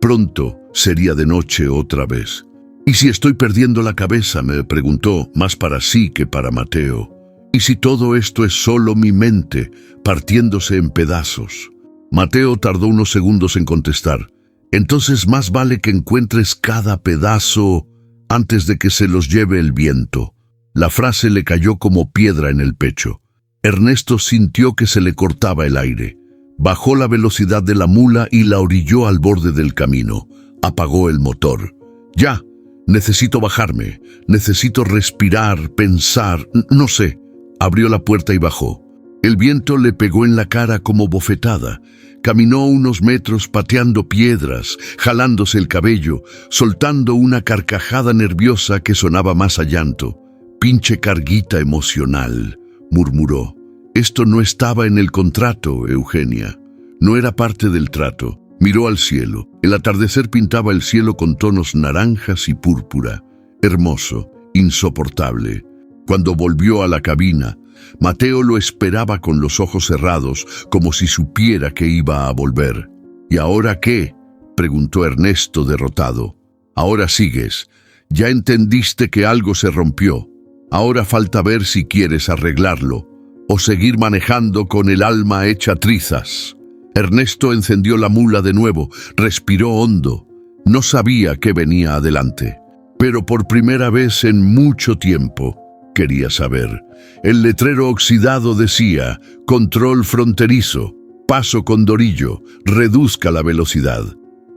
Pronto sería de noche otra vez. ¿Y si estoy perdiendo la cabeza?, me preguntó, más para sí que para Mateo. ¿Y si todo esto es solo mi mente, partiéndose en pedazos? Mateo tardó unos segundos en contestar. Entonces más vale que encuentres cada pedazo antes de que se los lleve el viento. La frase le cayó como piedra en el pecho. Ernesto sintió que se le cortaba el aire. Bajó la velocidad de la mula y la orilló al borde del camino. Apagó el motor. «Ya, necesito bajarme. Necesito respirar, pensar, no sé». Abrió la puerta y bajó. El viento le pegó en la cara como bofetada. Caminó unos metros pateando piedras, jalándose el cabello, soltando una carcajada nerviosa que sonaba más a llanto. «Pinche carguita emocional», murmuró. «Esto no estaba en el contrato, Eugenia. No era parte del trato». Miró al cielo. El atardecer pintaba el cielo con tonos naranjas y púrpura. Hermoso, insoportable. Cuando volvió a la cabina, Mateo lo esperaba con los ojos cerrados, como si supiera que iba a volver. «¿Y ahora qué?», preguntó Ernesto derrotado. «Ahora sigues. Ya entendiste que algo se rompió. Ahora falta ver si quieres arreglarlo o seguir manejando con el alma hecha trizas». Ernesto encendió la mula de nuevo, respiró hondo. No sabía qué venía adelante, pero por primera vez en mucho tiempo quería saber. El letrero oxidado decía: «Control fronterizo, paso con Dorillo, reduzca la velocidad».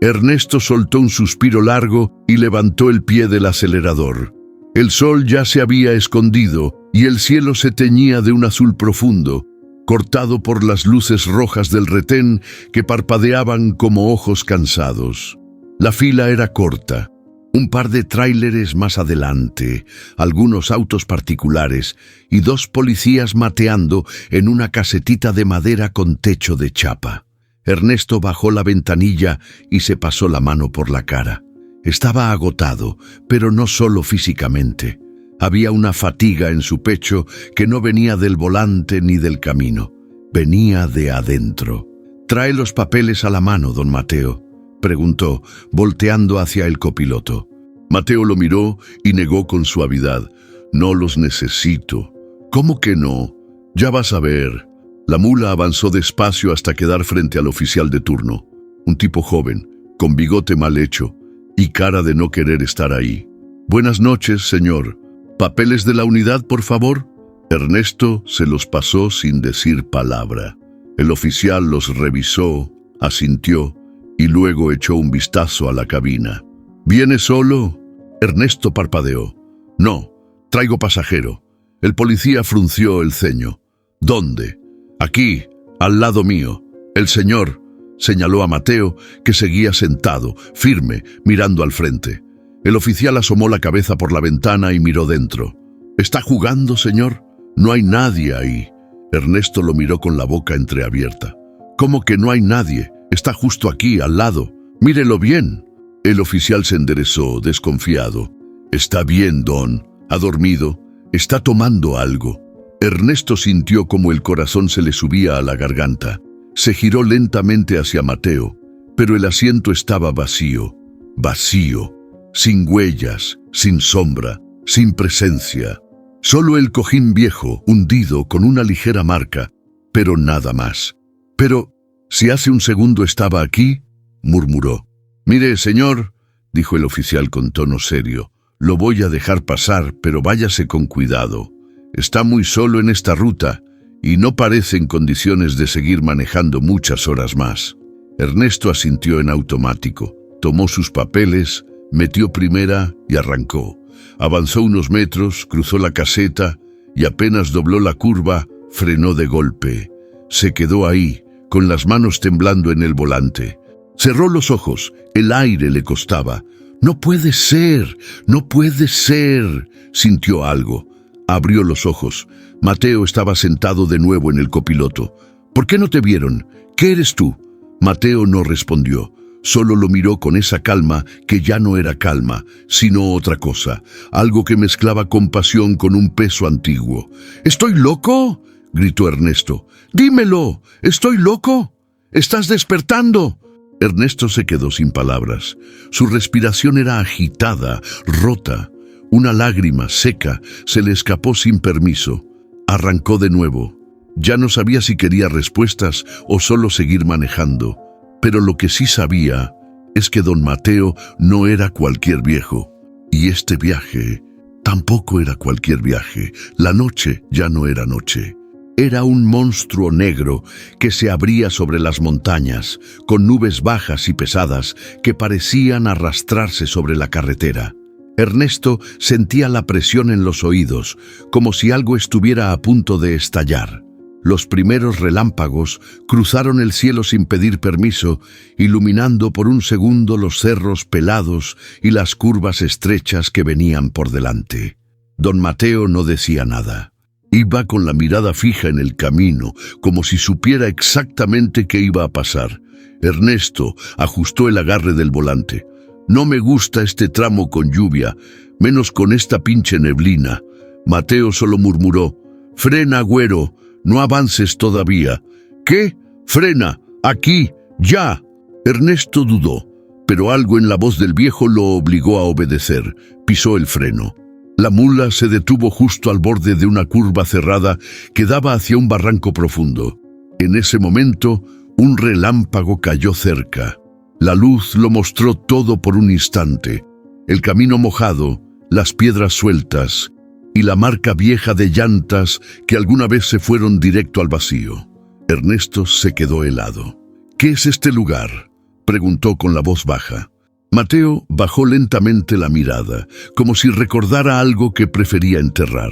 Ernesto soltó un suspiro largo y levantó el pie del acelerador. El sol ya se había escondido y el cielo se teñía de un azul profundo, cortado por las luces rojas del retén que parpadeaban como ojos cansados. La fila era corta. Un par de tráileres más adelante, algunos autos particulares y 2 policías mateando en una casetita de madera con techo de chapa. Ernesto bajó la ventanilla y se pasó la mano por la cara. Estaba agotado, pero no solo físicamente. Había una fatiga en su pecho que no venía del volante ni del camino. Venía de adentro. «¿Trae los papeles a la mano, don Mateo?», preguntó, volteando hacia el copiloto. Mateo lo miró y negó con suavidad. «No los necesito». «¿Cómo que no? Ya vas a ver». La mula avanzó despacio hasta quedar frente al oficial de turno. Un tipo joven, con bigote mal hecho y cara de no querer estar ahí. «Buenas noches, señor. ¿Papeles de la unidad, por favor?». Ernesto se los pasó sin decir palabra. El oficial los revisó, asintió y luego echó un vistazo a la cabina. «¿Viene solo?». Ernesto parpadeó. «No, traigo pasajero». El policía frunció el ceño. «¿Dónde?». «Aquí, al lado mío. El señor», señaló a Mateo, que seguía sentado, firme, mirando al frente. El oficial asomó la cabeza por la ventana y miró dentro. «¿Está jugando, señor?». «No hay nadie ahí». Ernesto lo miró con la boca entreabierta. «¿Cómo que no hay nadie? Está justo aquí, al lado. Mírelo bien». El oficial se enderezó, desconfiado. «Está bien, don. Ha dormido. Está tomando algo». Ernesto sintió como el corazón se le subía a la garganta. Se giró lentamente hacia Mateo, pero el asiento estaba vacío. Vacío. Sin huellas, sin sombra, sin presencia. Solo el cojín viejo, hundido con una ligera marca, pero nada más. «Pero, si hace un segundo estaba aquí», murmuró. «Mire, señor», dijo el oficial con tono serio, «lo voy a dejar pasar, pero váyase con cuidado. Está muy solo en esta ruta y no parece en condiciones de seguir manejando muchas horas más». Ernesto asintió en automático, tomó sus papeles, metió primera y arrancó. Avanzó unos metros, cruzó la caseta y apenas dobló la curva, frenó de golpe. Se quedó ahí, con las manos temblando en el volante. Cerró los ojos, el aire le costaba. «No puede ser, no puede ser», sintió algo. Abrió los ojos. Mateo estaba sentado de nuevo en el copiloto. «¿Por qué no te vieron? ¿Qué eres tú?». Mateo no respondió. Solo lo miró con esa calma que ya no era calma, sino otra cosa, algo que mezclaba compasión con un peso antiguo. «¿Estoy loco?», gritó Ernesto. «Dímelo, ¿estoy loco? ¿Estás despertando?». Ernesto se quedó sin palabras. Su respiración era agitada, rota. Una lágrima seca se le escapó sin permiso. Arrancó de nuevo. Ya no sabía si quería respuestas o solo seguir manejando. Pero lo que sí sabía es que don Mateo no era cualquier viejo. Y este viaje tampoco era cualquier viaje. La noche ya no era noche. Era un monstruo negro que se abría sobre las montañas, con nubes bajas y pesadas que parecían arrastrarse sobre la carretera. Ernesto sentía la presión en los oídos, como si algo estuviera a punto de estallar. Los primeros relámpagos cruzaron el cielo sin pedir permiso, iluminando por un segundo los cerros pelados y las curvas estrechas que venían por delante. Don Mateo no decía nada. Iba con la mirada fija en el camino, como si supiera exactamente qué iba a pasar. Ernesto ajustó el agarre del volante. «No me gusta este tramo con lluvia, menos con esta pinche neblina». Mateo solo murmuró: «Frena, güero, no avances todavía». «¿Qué? Frena, aquí, ya». Ernesto dudó, pero algo en la voz del viejo lo obligó a obedecer. Pisó el freno. La mula se detuvo justo al borde de una curva cerrada que daba hacia un barranco profundo. En ese momento, un relámpago cayó cerca. La luz lo mostró todo por un instante: el camino mojado, las piedras sueltas y la marca vieja de llantas que alguna vez se fueron directo al vacío. Ernesto se quedó helado. «¿Qué es este lugar?», preguntó con la voz baja. Mateo bajó lentamente la mirada, como si recordara algo que prefería enterrar.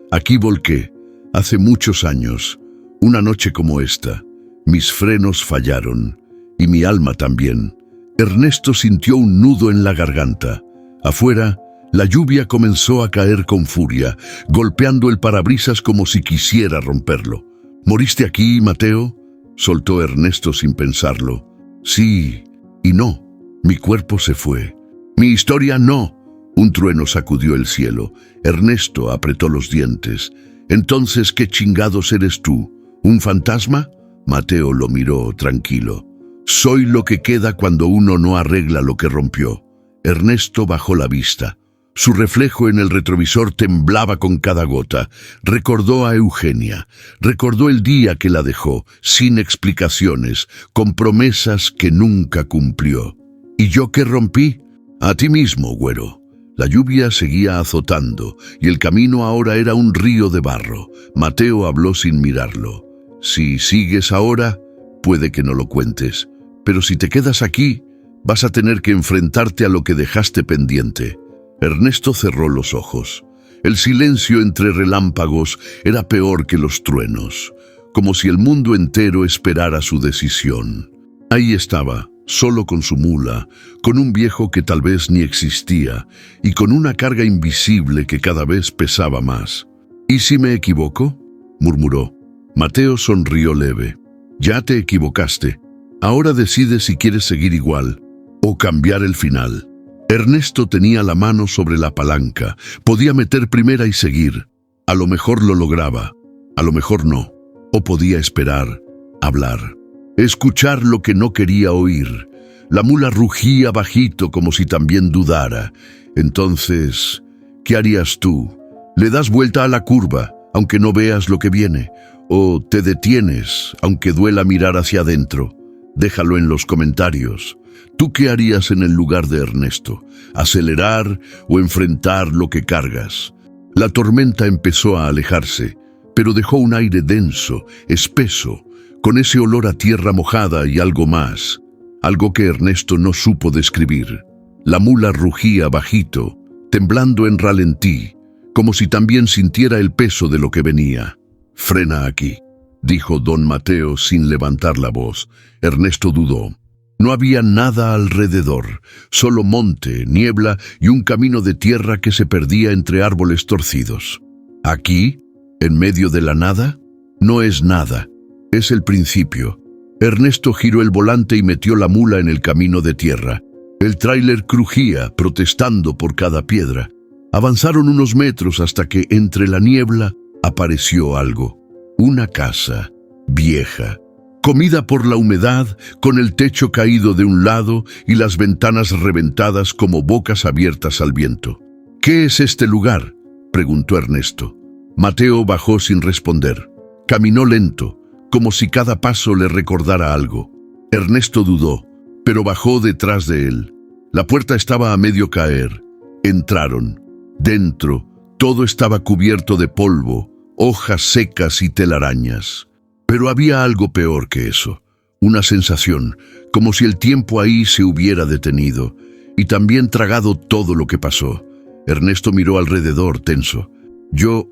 «Aquí volqué, hace muchos años, una noche como esta. Mis frenos fallaron, y mi alma también». Ernesto sintió un nudo en la garganta. Afuera, la lluvia comenzó a caer con furia, golpeando el parabrisas como si quisiera romperlo. «¿Moriste aquí, Mateo?», soltó Ernesto sin pensarlo. «Sí y no. Mi cuerpo se fue. Mi historia no». Un trueno sacudió el cielo. Ernesto apretó los dientes. «Entonces, ¿qué chingados eres tú? ¿Un fantasma?». Mateo lo miró tranquilo. «Soy lo que queda cuando uno no arregla lo que rompió». Ernesto bajó la vista. Su reflejo en el retrovisor temblaba con cada gota. Recordó a Eugenia. Recordó el día que la dejó, sin explicaciones, con promesas que nunca cumplió. «¿Y yo qué rompí?». «A ti mismo, güero». La lluvia seguía azotando, y el camino ahora era un río de barro. Mateo habló sin mirarlo. «Si sigues ahora, puede que no lo cuentes. Pero si te quedas aquí, vas a tener que enfrentarte a lo que dejaste pendiente». Ernesto cerró los ojos. El silencio entre relámpagos era peor que los truenos, como si el mundo entero esperara su decisión. Ahí estaba, solo con su mula, con un viejo que tal vez ni existía, y con una carga invisible que cada vez pesaba más. «¿Y si me equivoco?», murmuró. Mateo sonrió leve. «Ya te equivocaste. Ahora decide si quieres seguir igual o cambiar el final». Ernesto tenía la mano sobre la palanca. Podía meter primera y seguir. A lo mejor lo lograba, a lo mejor no. O podía esperar, hablar, escuchar lo que no quería oír. La mula rugía bajito como si también dudara. «Entonces, ¿qué harías tú? ¿Le das vuelta a la curva, aunque no veas lo que viene? ¿O te detienes, aunque duela mirar hacia adentro? Déjalo en los comentarios. ¿Tú qué harías en el lugar de Ernesto? ¿Acelerar o enfrentar lo que cargas?». La tormenta empezó a alejarse, pero dejó un aire denso, espeso, con ese olor a tierra mojada y algo más, algo que Ernesto no supo describir. La mula rugía bajito, temblando en ralentí, como si también sintiera el peso de lo que venía. «Frena aquí», dijo don Mateo sin levantar la voz. Ernesto dudó. No había nada alrededor, solo monte, niebla y un camino de tierra que se perdía entre árboles torcidos. ¿Aquí, en medio de la nada? No es nada, es el principio. Ernesto giró el volante y metió la mula en el camino de tierra. El tráiler crujía, protestando por cada piedra. Avanzaron unos metros hasta que entre la niebla apareció algo. Una casa, vieja, comida por la humedad, con el techo caído de un lado y las ventanas reventadas como bocas abiertas al viento. «¿Qué es este lugar?», preguntó Ernesto. Mateo bajó sin responder. Caminó lento, como si cada paso le recordara algo. Ernesto dudó, pero bajó detrás de él. La puerta estaba a medio caer. Entraron. Dentro, todo estaba cubierto de polvo, hojas secas y telarañas. Pero había algo peor que eso, una sensación, como si el tiempo ahí se hubiera detenido y también tragado todo lo que pasó. Ernesto miró alrededor, tenso. Yo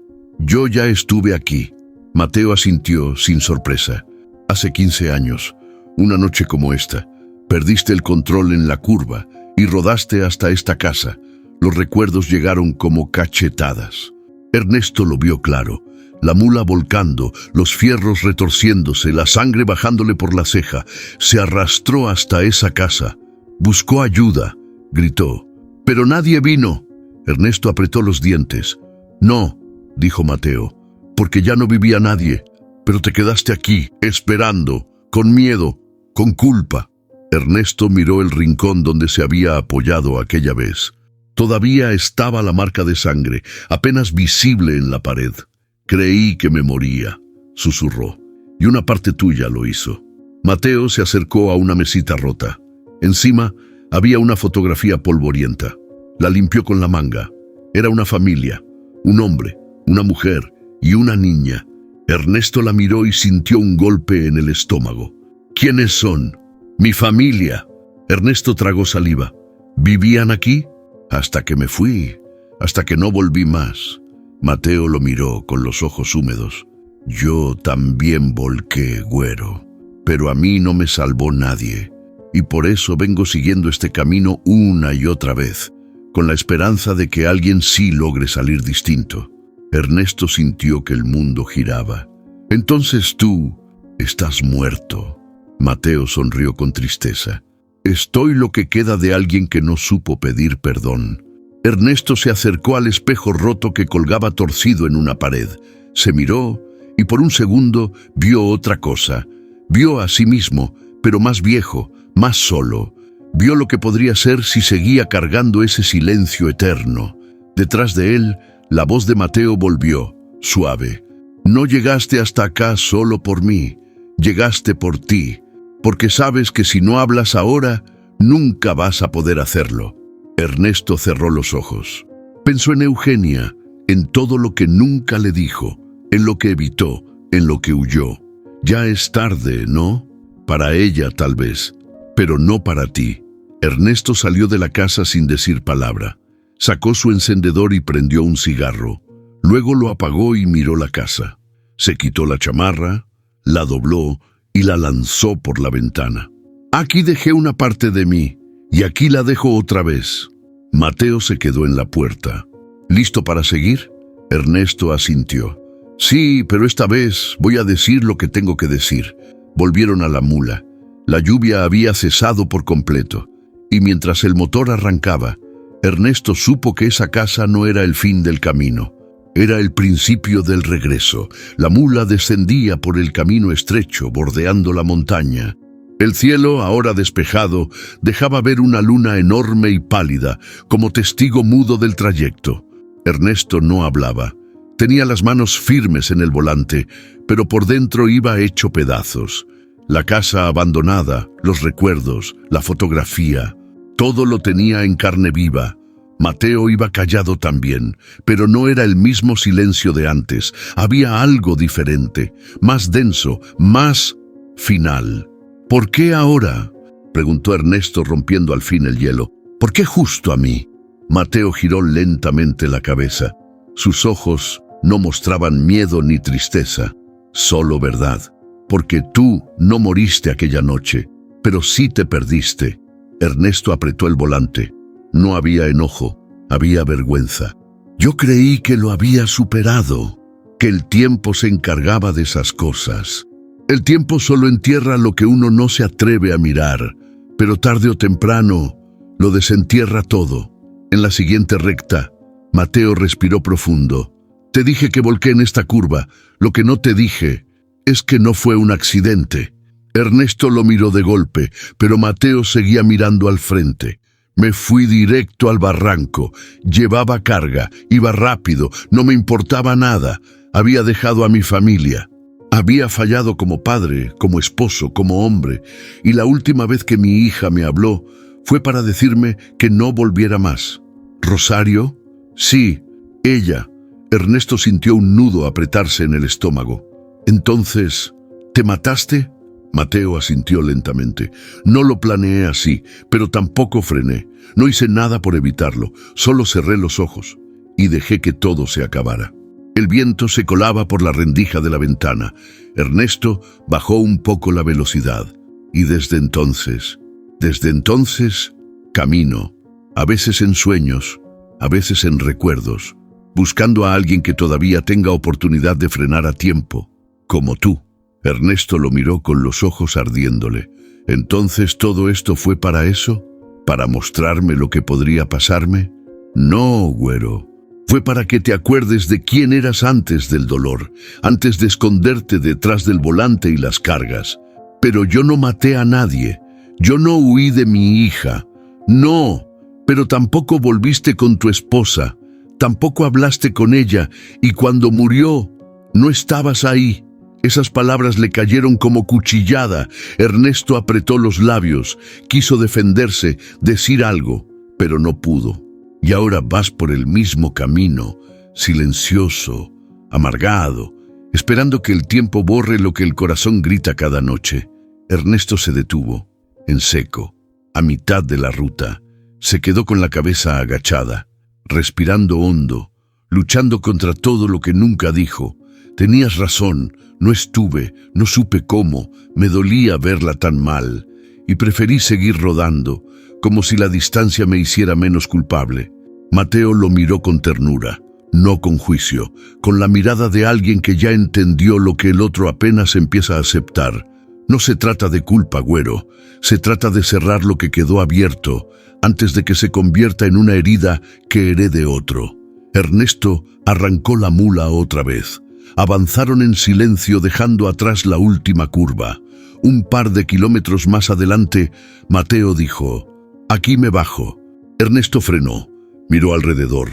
ya estuve aquí. Mateo asintió sin sorpresa. Hace 15 años, una noche como esta, perdiste el control en la curva y rodaste hasta esta casa. Los recuerdos llegaron como cachetadas. Ernesto lo vio claro. La mula volcando, los fierros retorciéndose, la sangre bajándole por la ceja. Se arrastró hasta esa casa. Buscó ayuda, gritó. Pero nadie vino. Ernesto apretó los dientes. No, dijo Mateo, porque ya no vivía nadie. Pero te quedaste aquí, esperando, con miedo, con culpa. Ernesto miró el rincón donde se había apoyado aquella vez. Todavía estaba la marca de sangre, apenas visible en la pared. Creí que me moría, susurró, y una parte tuya lo hizo. Mateo se acercó a una mesita rota. Encima había una fotografía polvorienta. La limpió con la manga. Era una familia, un hombre, una mujer y una niña. Ernesto la miró y sintió un golpe en el estómago. ¿Quiénes son? Mi familia. Ernesto tragó saliva. ¿Vivían aquí? Hasta que me fui, hasta que no volví más. Mateo lo miró con los ojos húmedos. Yo también volqué, güero, pero a mí no me salvó nadie, y por eso vengo siguiendo este camino una y otra vez, con la esperanza de que alguien sí logre salir distinto. Ernesto sintió que el mundo giraba. Entonces tú estás muerto. Mateo sonrió con tristeza. Estoy lo que queda de alguien que no supo pedir perdón. Ernesto se acercó al espejo roto que colgaba torcido en una pared. Se miró y por un segundo vio otra cosa. Vio a sí mismo, pero más viejo, más solo. Vio lo que podría ser si seguía cargando ese silencio eterno. Detrás de él, la voz de Mateo volvió, suave. No llegaste hasta acá solo por mí, llegaste por ti, porque sabes que si no hablas ahora, nunca vas a poder hacerlo. Ernesto cerró los ojos. Pensó en Eugenia, en todo lo que nunca le dijo, en lo que evitó, en lo que huyó. Ya es tarde, ¿no? Para ella tal vez, pero no para ti. Ernesto salió de la casa sin decir palabra. Sacó su encendedor y prendió un cigarro. Luego lo apagó y miró la casa. Se quitó la chamarra, la dobló y la lanzó por la ventana. Aquí dejé una parte de mí, y aquí la dejo otra vez. Mateo se quedó en la puerta. ¿Listo para seguir? Ernesto asintió. Sí, pero esta vez voy a decir lo que tengo que decir. Volvieron a la mula. La lluvia había cesado por completo, y mientras el motor arrancaba, Ernesto supo que esa casa no era el fin del camino. Era el principio del regreso. La mula descendía por el camino estrecho, bordeando la montaña. El cielo, ahora despejado, dejaba ver una luna enorme y pálida, como testigo mudo del trayecto. Ernesto no hablaba. Tenía las manos firmes en el volante, pero por dentro iba hecho pedazos. La casa abandonada, los recuerdos, la fotografía, todo lo tenía en carne viva. Mateo iba callado también, pero no era el mismo silencio de antes. Había algo diferente, más denso, más final. ¿Por qué ahora?, preguntó Ernesto rompiendo al fin el hielo. ¿Por qué justo a mí? Mateo giró lentamente la cabeza. Sus ojos no mostraban miedo ni tristeza, solo verdad. Porque tú no moriste aquella noche, pero sí te perdiste. Ernesto apretó el volante. No había enojo, había vergüenza. Yo creí que lo había superado, que el tiempo se encargaba de esas cosas. El tiempo solo entierra lo que uno no se atreve a mirar, pero tarde o temprano lo desentierra todo. En la siguiente recta, Mateo respiró profundo. Te dije que volqué en esta curva. Lo que no te dije es que no fue un accidente. Ernesto lo miró de golpe, pero Mateo seguía mirando al frente. Me fui directo al barranco. Llevaba carga, iba rápido, no me importaba nada. Había dejado a mi familia. Había fallado como padre, como esposo, como hombre, y la última vez que mi hija me habló fue para decirme que no volviera más. ¿Rosario? Sí, ella. Ernesto sintió un nudo apretarse en el estómago. «Entonces, ¿te mataste?» Mateo asintió lentamente. «No lo planeé así, pero tampoco frené. No hice nada por evitarlo, solo cerré los ojos y dejé que todo se acabara». El viento se colaba por la rendija de la ventana. Ernesto bajó un poco la velocidad. Y desde entonces, camino, a veces en sueños, a veces en recuerdos, buscando a alguien que todavía tenga oportunidad de frenar a tiempo, como tú. Ernesto lo miró con los ojos ardiéndole. «¿Entonces todo esto fue para eso? ¿Para mostrarme lo que podría pasarme?» «No, güero. Fue para que te acuerdes de quién eras antes del dolor, antes de esconderte detrás del volante y las cargas. Pero yo no maté a nadie. Yo no huí de mi hija. No, pero tampoco volviste con tu esposa. Tampoco hablaste con ella, y cuando murió, no estabas ahí». Esas palabras le cayeron como cuchillada. Ernesto apretó los labios, quiso defenderse, decir algo, pero no pudo. Y ahora vas por el mismo camino, silencioso, amargado, esperando que el tiempo borre lo que el corazón grita cada noche. Ernesto se detuvo, en seco, a mitad de la ruta. Se quedó con la cabeza agachada, respirando hondo, luchando contra todo lo que nunca dijo. «Tenías razón, no estuve, no supe cómo, me dolía verla tan mal, y preferí seguir rodando, como si la distancia me hiciera menos culpable». Mateo lo miró con ternura, no con juicio, con la mirada de alguien que ya entendió lo que el otro apenas empieza a aceptar. «No se trata de culpa, güero, se trata de cerrar lo que quedó abierto, antes de que se convierta en una herida que herede otro». Ernesto arrancó la mula otra vez. Avanzaron en silencio dejando atrás la última curva. Un par de kilómetros más adelante, Mateo dijo: «Aquí me bajo». Ernesto frenó, miró alrededor.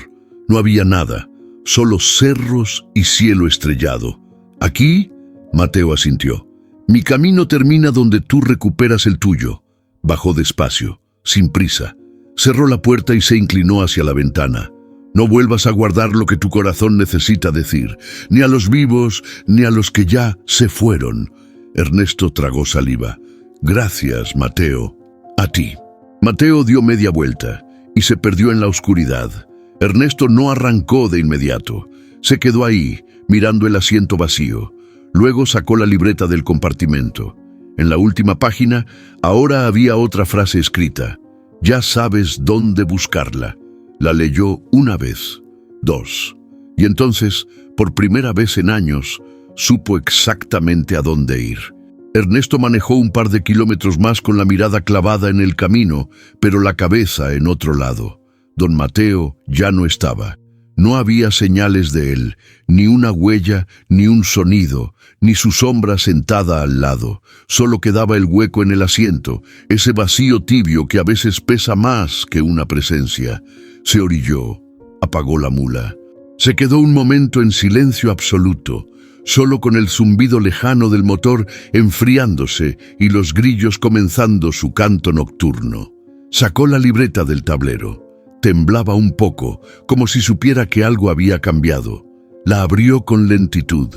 No había nada, solo cerros y cielo estrellado. «¿Aquí?» Mateo asintió. «Mi camino termina donde tú recuperas el tuyo». Bajó despacio, sin prisa. Cerró la puerta y se inclinó hacia la ventana. «No vuelvas a guardar lo que tu corazón necesita decir, ni a los vivos, ni a los que ya se fueron». Ernesto tragó saliva. «Gracias, Mateo. A ti». Mateo dio media vuelta y se perdió en la oscuridad. Ernesto no arrancó de inmediato. Se quedó ahí, mirando el asiento vacío. Luego sacó la libreta del compartimento. En la última página, ahora había otra frase escrita: «Ya sabes dónde buscarla». La leyó una vez, dos, y entonces, por primera vez en años, supo exactamente a dónde ir. Ernesto manejó un par de kilómetros más con la mirada clavada en el camino, pero la cabeza en otro lado. Don Mateo ya no estaba. No había señales de él, ni una huella, ni un sonido, ni su sombra sentada al lado. Solo quedaba el hueco en el asiento, ese vacío tibio que a veces pesa más que una presencia. Se orilló, apagó la mula. Se quedó un momento en silencio absoluto, solo con el zumbido lejano del motor enfriándose y los grillos comenzando su canto nocturno. Sacó la libreta del tablero. Temblaba un poco, como si supiera que algo había cambiado. La abrió con lentitud.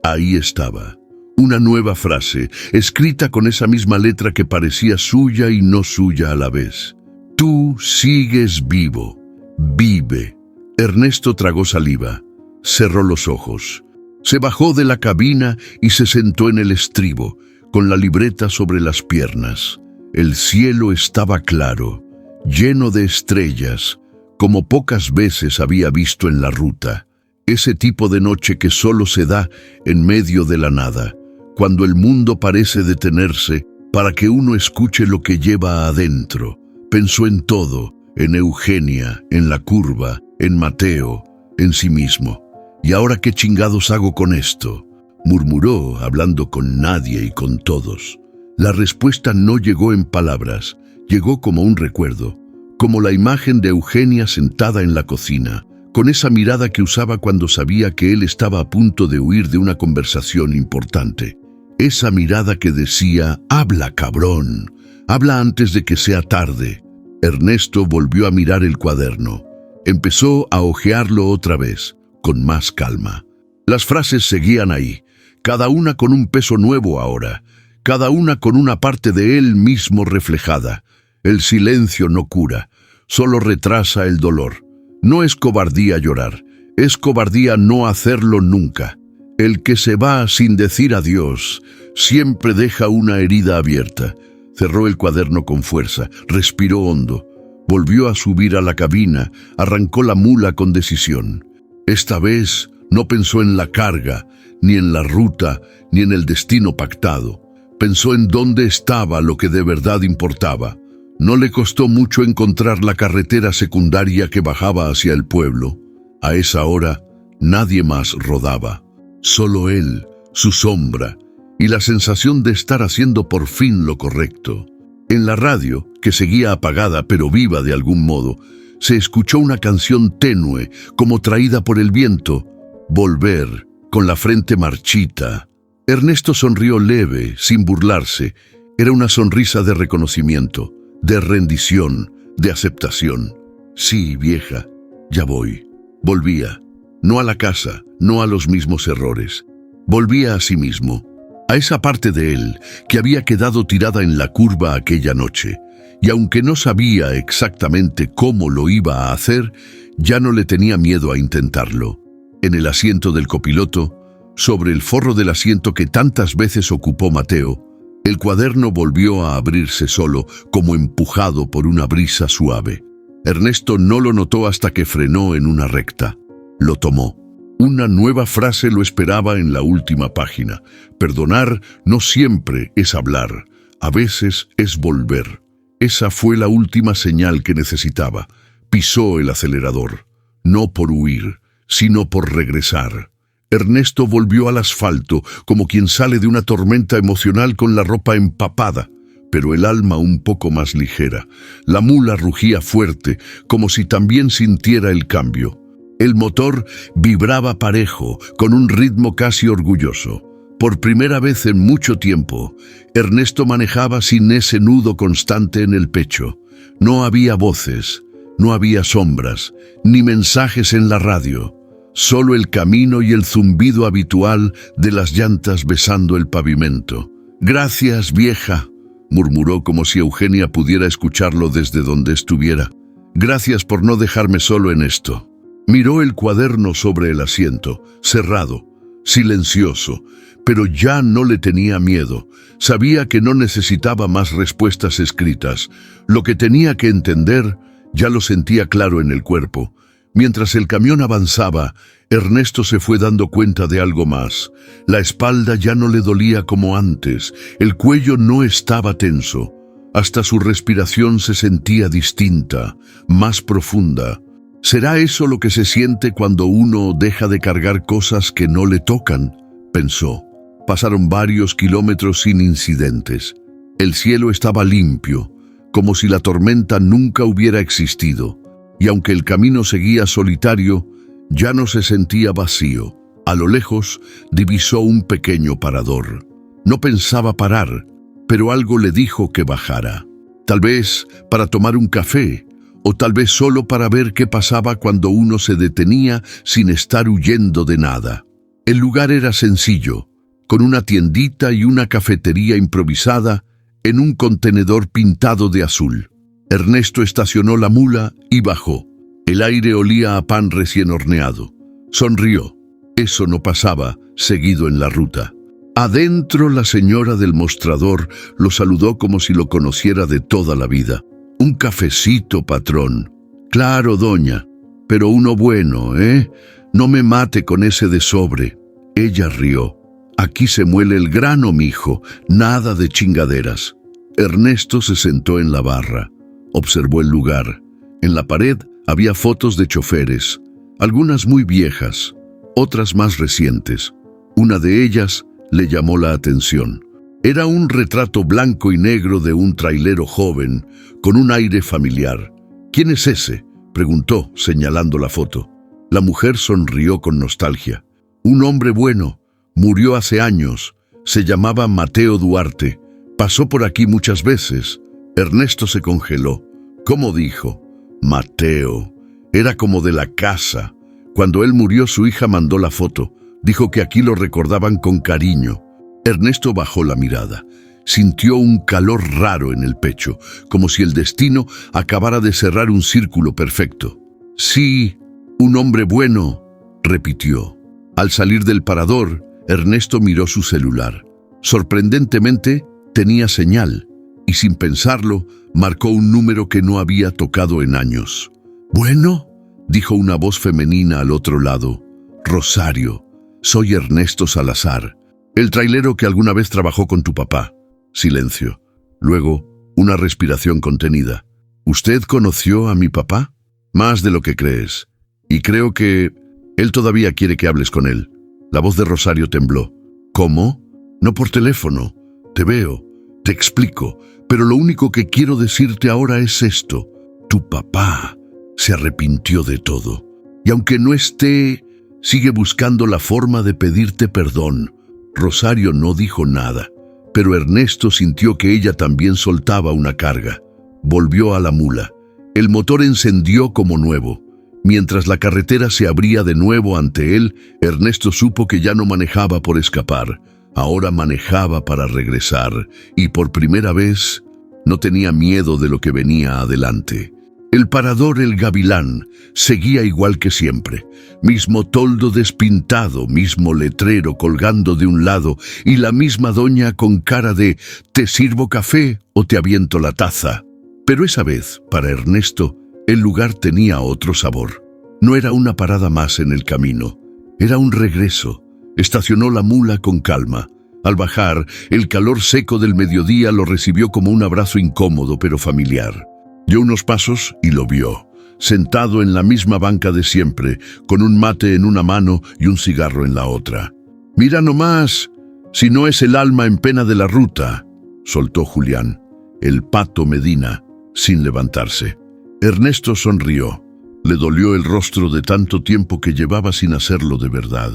Ahí estaba, una nueva frase, escrita con esa misma letra que parecía suya y no suya a la vez. «Tú sigues vivo. Vive». Ernesto tragó saliva, cerró los ojos. Se bajó de la cabina y se sentó en el estribo, con la libreta sobre las piernas. El cielo estaba claro, lleno de estrellas, como pocas veces había visto en la ruta. Ese tipo de noche que solo se da en medio de la nada, cuando el mundo parece detenerse para que uno escuche lo que lleva adentro. Pensó en todo, en Eugenia, en la curva, en Mateo, en sí mismo. «¿Y ahora qué chingados hago con esto?», murmuró, hablando con nadie y con todos. La respuesta no llegó en palabras, llegó como un recuerdo, como la imagen de Eugenia sentada en la cocina, con esa mirada que usaba cuando sabía que él estaba a punto de huir de una conversación importante. Esa mirada que decía: «Habla, cabrón, habla antes de que sea tarde». Ernesto volvió a mirar el cuaderno. Empezó a hojearlo otra vez, con más calma. Las frases seguían ahí, cada una con un peso nuevo ahora, cada una con una parte de él mismo reflejada. El silencio no cura, solo retrasa el dolor. No es cobardía llorar, es cobardía no hacerlo nunca. El que se va sin decir adiós siempre deja una herida abierta. Cerró el cuaderno con fuerza, respiró hondo, volvió a subir a la cabina, arrancó la mula con decisión. Esta vez no pensó en la carga, ni en la ruta, ni en el destino pactado. Pensó en dónde estaba lo que de verdad importaba. No le costó mucho encontrar la carretera secundaria que bajaba hacia el pueblo. A esa hora, nadie más rodaba. Solo él, su sombra, y la sensación de estar haciendo por fin lo correcto. En la radio, que seguía apagada pero viva de algún modo, se escuchó una canción tenue, como traída por el viento. Volver, con la frente marchita. Ernesto sonrió leve, sin burlarse. Era una sonrisa de reconocimiento, de rendición, de aceptación. Sí, vieja, ya voy. Volvía. No a la casa, no a los mismos errores. Volvía a sí mismo, a esa parte de él que había quedado tirada en la curva aquella noche. Y aunque no sabía exactamente cómo lo iba a hacer, ya no le tenía miedo a intentarlo. En el asiento del copiloto, sobre el forro del asiento que tantas veces ocupó Mateo, el cuaderno volvió a abrirse solo, como empujado por una brisa suave. Ernesto no lo notó hasta que frenó en una recta. Lo tomó. Una nueva frase lo esperaba en la última página. Perdonar no siempre es hablar, a veces es volver. Esa fue la última señal que necesitaba. Pisó el acelerador, no por huir, sino por regresar. Ernesto volvió al asfalto, como quien sale de una tormenta emocional con la ropa empapada, pero el alma un poco más ligera. La mula rugía fuerte, como si también sintiera el cambio. El motor vibraba parejo, con un ritmo casi orgulloso. Por primera vez en mucho tiempo, Ernesto manejaba sin ese nudo constante en el pecho. No había voces, no había sombras, ni mensajes en la radio. Solo el camino y el zumbido habitual de las llantas besando el pavimento. «Gracias, vieja», murmuró como si Eugenia pudiera escucharlo desde donde estuviera. «Gracias por no dejarme solo en esto». Miró el cuaderno sobre el asiento, cerrado, silencioso, pero ya no le tenía miedo. Sabía que no necesitaba más respuestas escritas. Lo que tenía que entender ya lo sentía claro en el cuerpo. Mientras el camión avanzaba, Ernesto se fue dando cuenta de algo más. La espalda ya no le dolía como antes, el cuello no estaba tenso. Hasta su respiración se sentía distinta, más profunda. ¿Será eso lo que se siente cuando uno deja de cargar cosas que no le tocan?, pensó. Pasaron varios kilómetros sin incidentes. El cielo estaba limpio, como si la tormenta nunca hubiera existido. Y aunque el camino seguía solitario, ya no se sentía vacío. A lo lejos divisó un pequeño parador. No pensaba parar, pero algo le dijo que bajara. Tal vez para tomar un café, o tal vez solo para ver qué pasaba cuando uno se detenía sin estar huyendo de nada. El lugar era sencillo, con una tiendita y una cafetería improvisada en un contenedor pintado de azul. Ernesto estacionó la mula y bajó. El aire olía a pan recién horneado. Sonrió. Eso no pasaba seguido en la ruta. Adentro, la señora del mostrador lo saludó como si lo conociera de toda la vida. «Un cafecito, patrón». «Claro, doña, pero uno bueno, ¿eh? No me mate con ese de sobre». Ella rió. «Aquí se muele el grano, mijo, nada de chingaderas». Ernesto se sentó en la barra. Observó el lugar. En la pared había fotos de choferes, algunas muy viejas, otras más recientes. Una de ellas le llamó la atención. Era un retrato blanco y negro de un trailero joven, con un aire familiar. «¿Quién es ese?», preguntó, señalando la foto. La mujer sonrió con nostalgia. «Un hombre bueno, murió hace años, se llamaba Mateo Duarte, pasó por aquí muchas veces». Ernesto se congeló. ¿Cómo dijo? Mateo. Era como de la casa, Cuando él murió, su hija mandó la foto. Dijo que aquí lo recordaban con cariño. Ernesto bajó la mirada. Sintió un calor raro en el pecho, como si el destino acabara de cerrar un círculo perfecto. Sí, un hombre bueno, repitió. Al salir del parador, Ernesto miró su celular. Sorprendentemente, tenía señal, y sin pensarlo, marcó un número que no había tocado en años. «Bueno», dijo una voz femenina al otro lado. «Rosario, soy Ernesto Salazar, el trailero que alguna vez trabajó con tu papá». Silencio. Luego, una respiración contenida. «¿Usted conoció a mi papá?» «Más de lo que crees. Y creo que él todavía quiere que hables con él». La voz de Rosario tembló. «¿Cómo? No por teléfono. Te veo, te explico, pero lo único que quiero decirte ahora es esto. Tu papá se arrepintió de todo. Y aunque no esté, sigue buscando la forma de pedirte perdón». Rosario no dijo nada, pero Ernesto sintió que ella también soltaba una carga. Volvió a la mula. El motor encendió como nuevo. Mientras la carretera se abría de nuevo ante él, Ernesto supo que ya no manejaba por escapar. Ahora manejaba para regresar, y por primera vez no tenía miedo de lo que venía adelante. El parador El Gavilán seguía igual que siempre. Mismo toldo despintado, mismo letrero colgando de un lado y la misma doña con cara de «¿Te sirvo café o te aviento la taza?». Pero esa vez, para Ernesto, el lugar tenía otro sabor. No era una parada más en el camino, era un regreso. Estacionó la mula con calma. Al bajar, el calor seco del mediodía lo recibió como un abrazo incómodo pero familiar. Dio unos pasos y lo vio, sentado en la misma banca de siempre, con un mate en una mano y un cigarro en la otra. «Mira nomás, si no es el alma en pena de la ruta», soltó Julián, el Pato Medina, sin levantarse. Ernesto sonrió. Le dolió el rostro de tanto tiempo que llevaba sin hacerlo de verdad.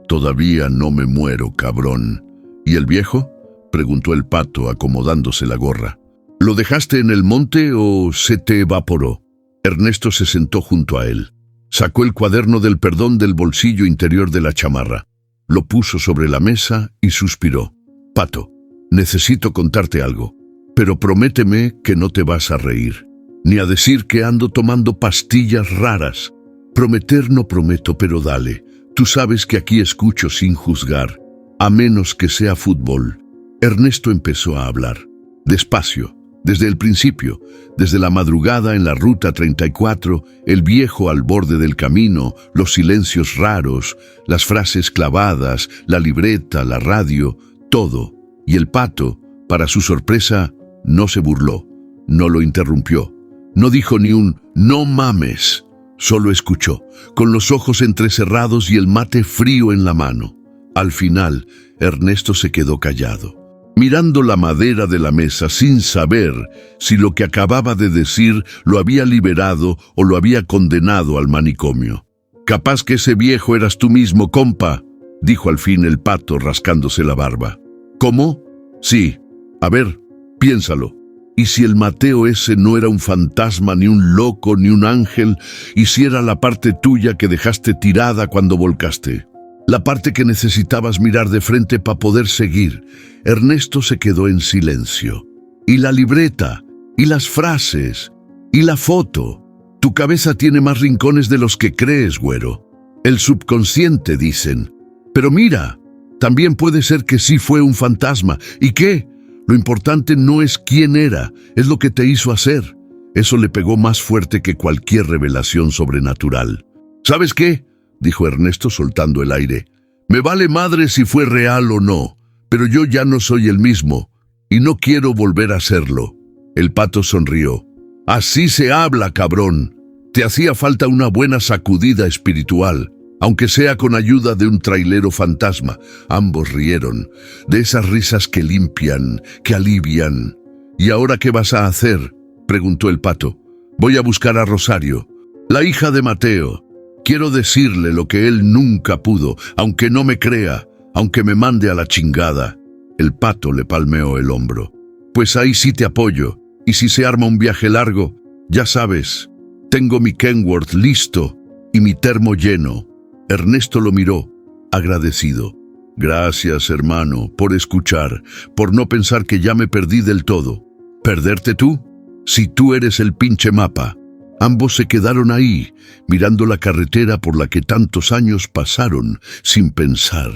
«Todavía no me muero, cabrón». «¿Y el viejo?», preguntó el Pato, acomodándose la gorra. «¿Lo dejaste en el monte o se te evaporó?». Ernesto se sentó junto a él. Sacó el cuaderno del perdón del bolsillo interior de la chamarra. Lo puso sobre la mesa y suspiró. «Pato, necesito contarte algo, pero prométeme que no te vas a reír, ni a decir que ando tomando pastillas raras. Prometer no prometo, pero dale. Tú sabes que aquí escucho sin juzgar, a menos que sea fútbol». Ernesto empezó a hablar, despacio, desde el principio, desde la madrugada en la ruta 34, el viejo al borde del camino, los silencios raros, las frases clavadas, la libreta, la radio, todo. Y el Pato, para su sorpresa, no se burló, no lo interrumpió, no dijo ni un «no mames», solo escuchó, con los ojos entrecerrados y el mate frío en la mano. Al final, Ernesto se quedó callado, mirando la madera de la mesa sin saber si lo que acababa de decir lo había liberado o lo había condenado al manicomio. «Capaz que ese viejo eras tú mismo, compa», dijo al fin el Pato rascándose la barba. «¿Cómo?». «Sí. A ver, piénsalo. ¿Y si el Mateo ese no era un fantasma, ni un loco, ni un ángel? ¿Y si era la parte tuya que dejaste tirada cuando volcaste? La parte que necesitabas mirar de frente para poder seguir». Ernesto se quedó en silencio. «Y la libreta, y las frases, y la foto. Tu cabeza tiene más rincones de los que crees, güero. El subconsciente, dicen. Pero mira, también puede ser que sí fue un fantasma. ¿Y qué? Lo importante no es quién era, es lo que te hizo hacer». Eso le pegó más fuerte que cualquier revelación sobrenatural. «¿Sabes qué?», dijo Ernesto soltando el aire. «Me vale madre si fue real o no, pero yo ya no soy el mismo, y no quiero volver a serlo». El Pato sonrió. «Así se habla, cabrón. Te hacía falta una buena sacudida espiritual, aunque sea con ayuda de un trailero fantasma». Ambos rieron, de esas risas que limpian, que alivian. «¿Y ahora qué vas a hacer?», preguntó el Pato. «Voy a buscar a Rosario, la hija de Mateo. Quiero decirle lo que él nunca pudo, aunque no me crea, aunque me mande a la chingada». El Pato le palmeó el hombro. «Pues ahí sí te apoyo, y si se arma un viaje largo, ya sabes, tengo mi Kenworth listo, y mi termo lleno. Ernesto lo miró, agradecido. Gracias, hermano, por escuchar, por no pensar que ya me perdí del todo. ¿Perderte tú? Si tú eres el pinche mapa. Ambos se quedaron ahí, mirando la carretera por la que tantos años pasaron, sin pensar.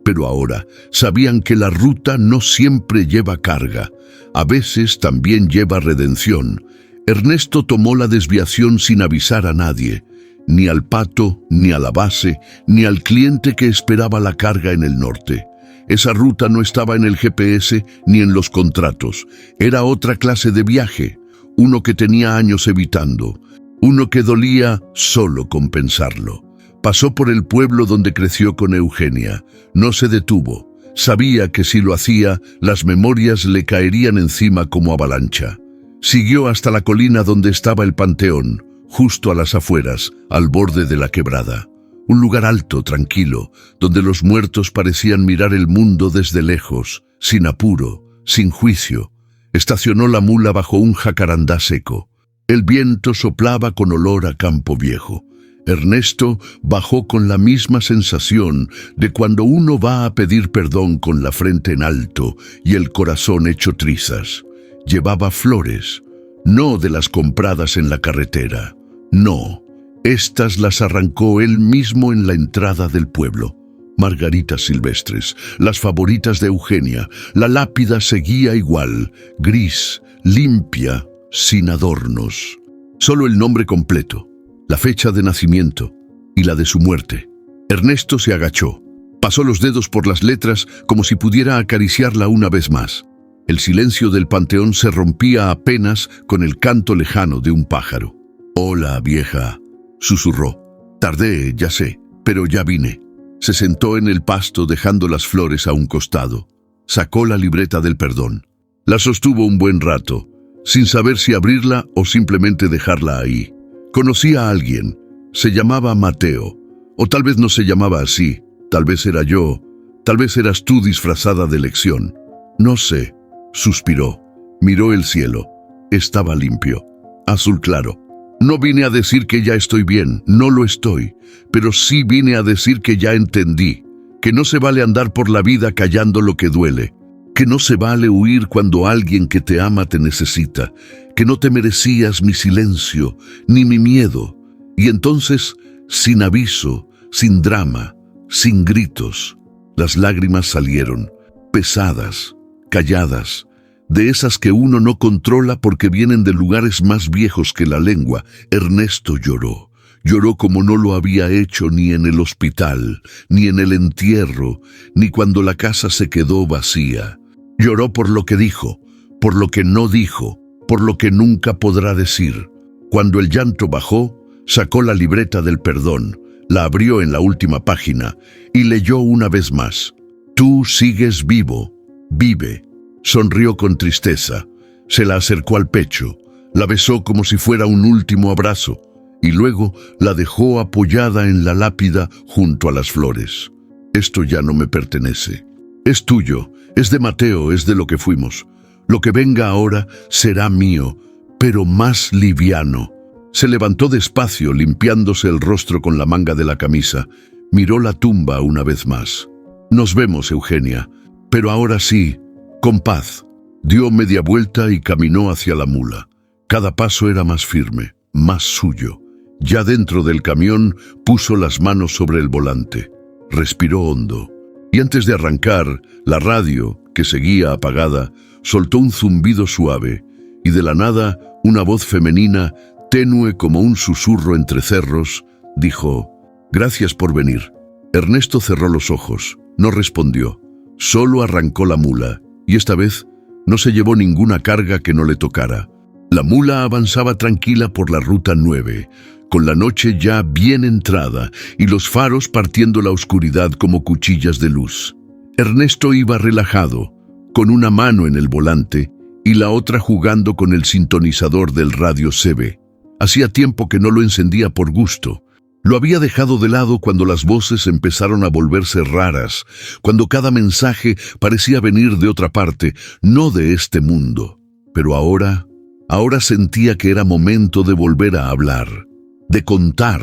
Pero ahora sabían que la ruta no siempre lleva carga. A veces también lleva redención. Ernesto tomó la desviación sin avisar a nadie. Ni al pato, ni a la base, ni al cliente que esperaba la carga en el norte. Esa ruta no estaba en el GPS ni en los contratos. Era otra clase de viaje, uno que tenía años evitando, uno que dolía solo con pensarlo. Pasó por el pueblo donde creció con Eugenia. No se detuvo. Sabía que si lo hacía, las memorias le caerían encima como avalancha. Siguió hasta la colina donde estaba el panteón, justo a las afueras, al borde de la quebrada. Un lugar alto, tranquilo, donde los muertos parecían mirar el mundo desde lejos, sin apuro, sin juicio. Estacionó la mula bajo un jacarandá seco. El viento soplaba con olor a campo viejo. Ernesto bajó con la misma sensación de cuando uno va a pedir perdón con la frente en alto y el corazón hecho trizas. Llevaba flores, no de las compradas en la carretera. No, estas las arrancó él mismo en la entrada del pueblo. Margaritas silvestres, las favoritas de Eugenia. La lápida seguía igual, gris, limpia, sin adornos. Solo el nombre completo, la fecha de nacimiento y la de su muerte. Ernesto se agachó, pasó los dedos por las letras como si pudiera acariciarla una vez más. El silencio del panteón se rompía apenas con el canto lejano de un pájaro. «Hola, vieja», susurró. «Tardé, ya sé, pero ya vine». Se sentó en el pasto dejando las flores a un costado. Sacó la libreta del perdón. La sostuvo un buen rato, sin saber si abrirla o simplemente dejarla ahí. Conocía a alguien. Se llamaba Mateo. O tal vez no se llamaba así. Tal vez era yo. Tal vez eras tú disfrazada de lección. No sé. Suspiró. Miró el cielo. Estaba limpio. Azul claro. No vine a decir que ya estoy bien, no lo estoy, pero sí vine a decir que ya entendí, que no se vale andar por la vida callando lo que duele, que no se vale huir cuando alguien que te ama te necesita, que no te merecías mi silencio, ni mi miedo. Y entonces, sin aviso, sin drama, sin gritos, las lágrimas salieron, pesadas, calladas, de esas que uno no controla porque vienen de lugares más viejos que la lengua. Ernesto lloró. Lloró como no lo había hecho ni en el hospital, ni en el entierro, ni cuando la casa se quedó vacía. Lloró por lo que dijo, por lo que no dijo, por lo que nunca podrá decir. Cuando el llanto bajó, sacó la libreta del perdón, la abrió en la última página y leyó una vez más. «Tú sigues vivo, vive». Sonrió con tristeza, se la acercó al pecho, la besó como si fuera un último abrazo y luego la dejó apoyada en la lápida junto a las flores. «Esto ya no me pertenece. Es tuyo, es de Mateo, es de lo que fuimos. Lo que venga ahora será mío, pero más liviano». Se levantó despacio, limpiándose el rostro con la manga de la camisa. Miró la tumba una vez más. «Nos vemos, Eugenia, pero ahora sí, con paz». Dio media vuelta y caminó hacia la mula. Cada paso era más firme, más suyo. Ya dentro del camión, puso las manos sobre el volante. Respiró hondo. Y antes de arrancar, la radio, que seguía apagada, soltó un zumbido suave, y de la nada, una voz femenina, tenue como un susurro entre cerros, dijo: «Gracias por venir». Ernesto cerró los ojos, no respondió. Solo arrancó la mula. Y esta vez no se llevó ninguna carga que no le tocara. La mula avanzaba tranquila por la ruta 9, con la noche ya bien entrada y los faros partiendo la oscuridad como cuchillas de luz. Ernesto iba relajado, con una mano en el volante y la otra jugando con el sintonizador del radio CB. Hacía tiempo que no lo encendía por gusto. Lo había dejado de lado cuando las voces empezaron a volverse raras, cuando cada mensaje parecía venir de otra parte, no de este mundo. Pero ahora sentía que era momento de volver a hablar, de contar,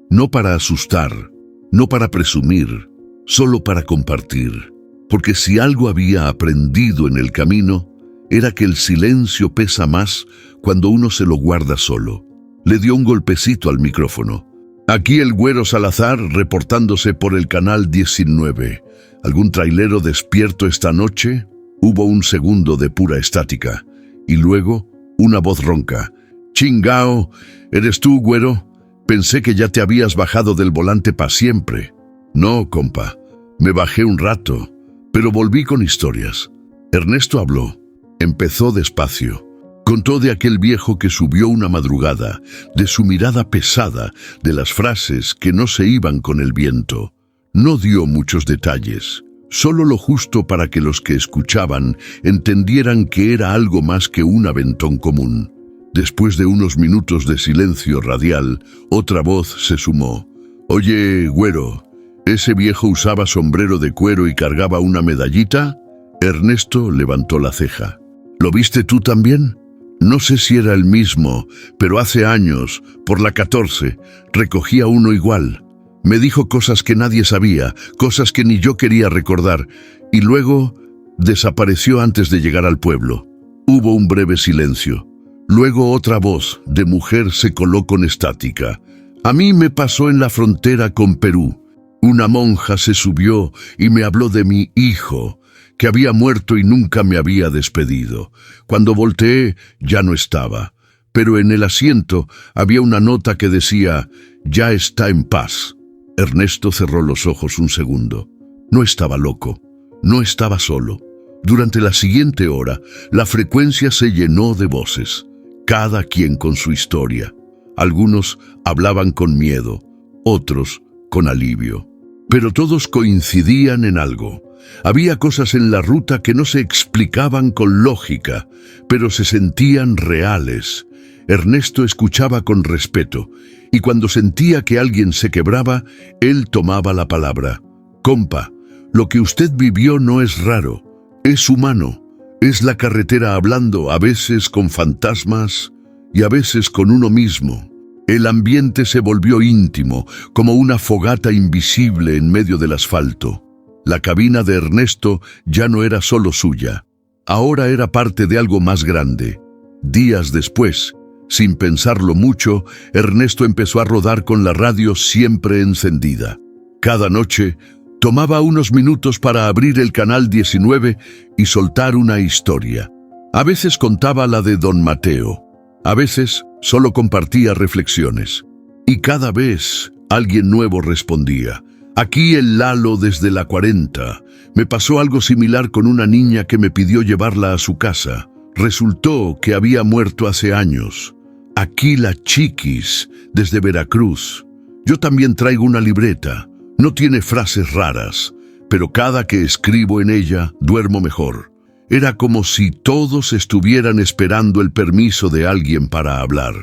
No para asustar, no para presumir, solo para compartir. Porque si algo había aprendido en el camino, era que el silencio pesa más cuando uno se lo guarda solo. Le dio un golpecito al micrófono. Aquí el Güero Salazar reportándose por el canal 19. ¿Algún trailero despierto esta noche? Hubo un segundo de pura estática. Y luego, una voz ronca. «Chingao, ¿eres tú, Güero? Pensé que ya te habías bajado del volante pa' siempre». «No, compa, me bajé un rato, pero volví con historias». Ernesto habló. Empezó despacio. Contó de aquel viejo que subió una madrugada, de su mirada pesada, de las frases que no se iban con el viento. No dio muchos detalles, solo lo justo para que los que escuchaban entendieran que era algo más que un aventón común. Después de unos minutos de silencio radial, otra voz se sumó. «Oye, Güero, ¿ese viejo usaba sombrero de cuero y cargaba una medallita?» Ernesto levantó la ceja. «¿Lo viste tú también?» «No sé si era el mismo, pero hace años, por la 14, recogía uno igual. Me dijo cosas que nadie sabía, cosas que ni yo quería recordar, y luego desapareció antes de llegar al pueblo». Hubo un breve silencio. Luego otra voz de mujer se coló con estática. «A mí me pasó en la frontera con Perú. Una monja se subió y me habló de mi hijo, que había muerto y nunca me había despedido. Cuando volteé, ya no estaba, pero en el asiento había una nota que decía, «Ya está en paz». Ernesto cerró los ojos un segundo. No estaba loco, no estaba solo. Durante la siguiente hora, la frecuencia se llenó de voces, cada quien con su historia. Algunos hablaban con miedo, otros con alivio. Pero todos coincidían en algo. Había cosas en la ruta que no se explicaban con lógica, pero se sentían reales. Ernesto escuchaba con respeto, y cuando sentía que alguien se quebraba, él tomaba la palabra. «Compa, lo que usted vivió no es raro, es humano. Es la carretera hablando, a veces con fantasmas y a veces con uno mismo». El ambiente se volvió íntimo, como una fogata invisible en medio del asfalto. La cabina de Ernesto ya no era solo suya. Ahora era parte de algo más grande. Días después, sin pensarlo mucho, Ernesto empezó a rodar con la radio siempre encendida. Cada noche, tomaba unos minutos para abrir el canal 19 y soltar una historia. A veces contaba la de Don Mateo. A veces solo compartía reflexiones. Y cada vez alguien nuevo respondía. «Aquí el Lalo desde la 40. Me pasó algo similar con una niña que me pidió llevarla a su casa. Resultó que había muerto hace años. Aquí la Chiquis desde Veracruz. Yo también traigo una libreta. No tiene frases raras, pero cada que escribo en ella duermo mejor». Era como si todos estuvieran esperando el permiso de alguien para hablar.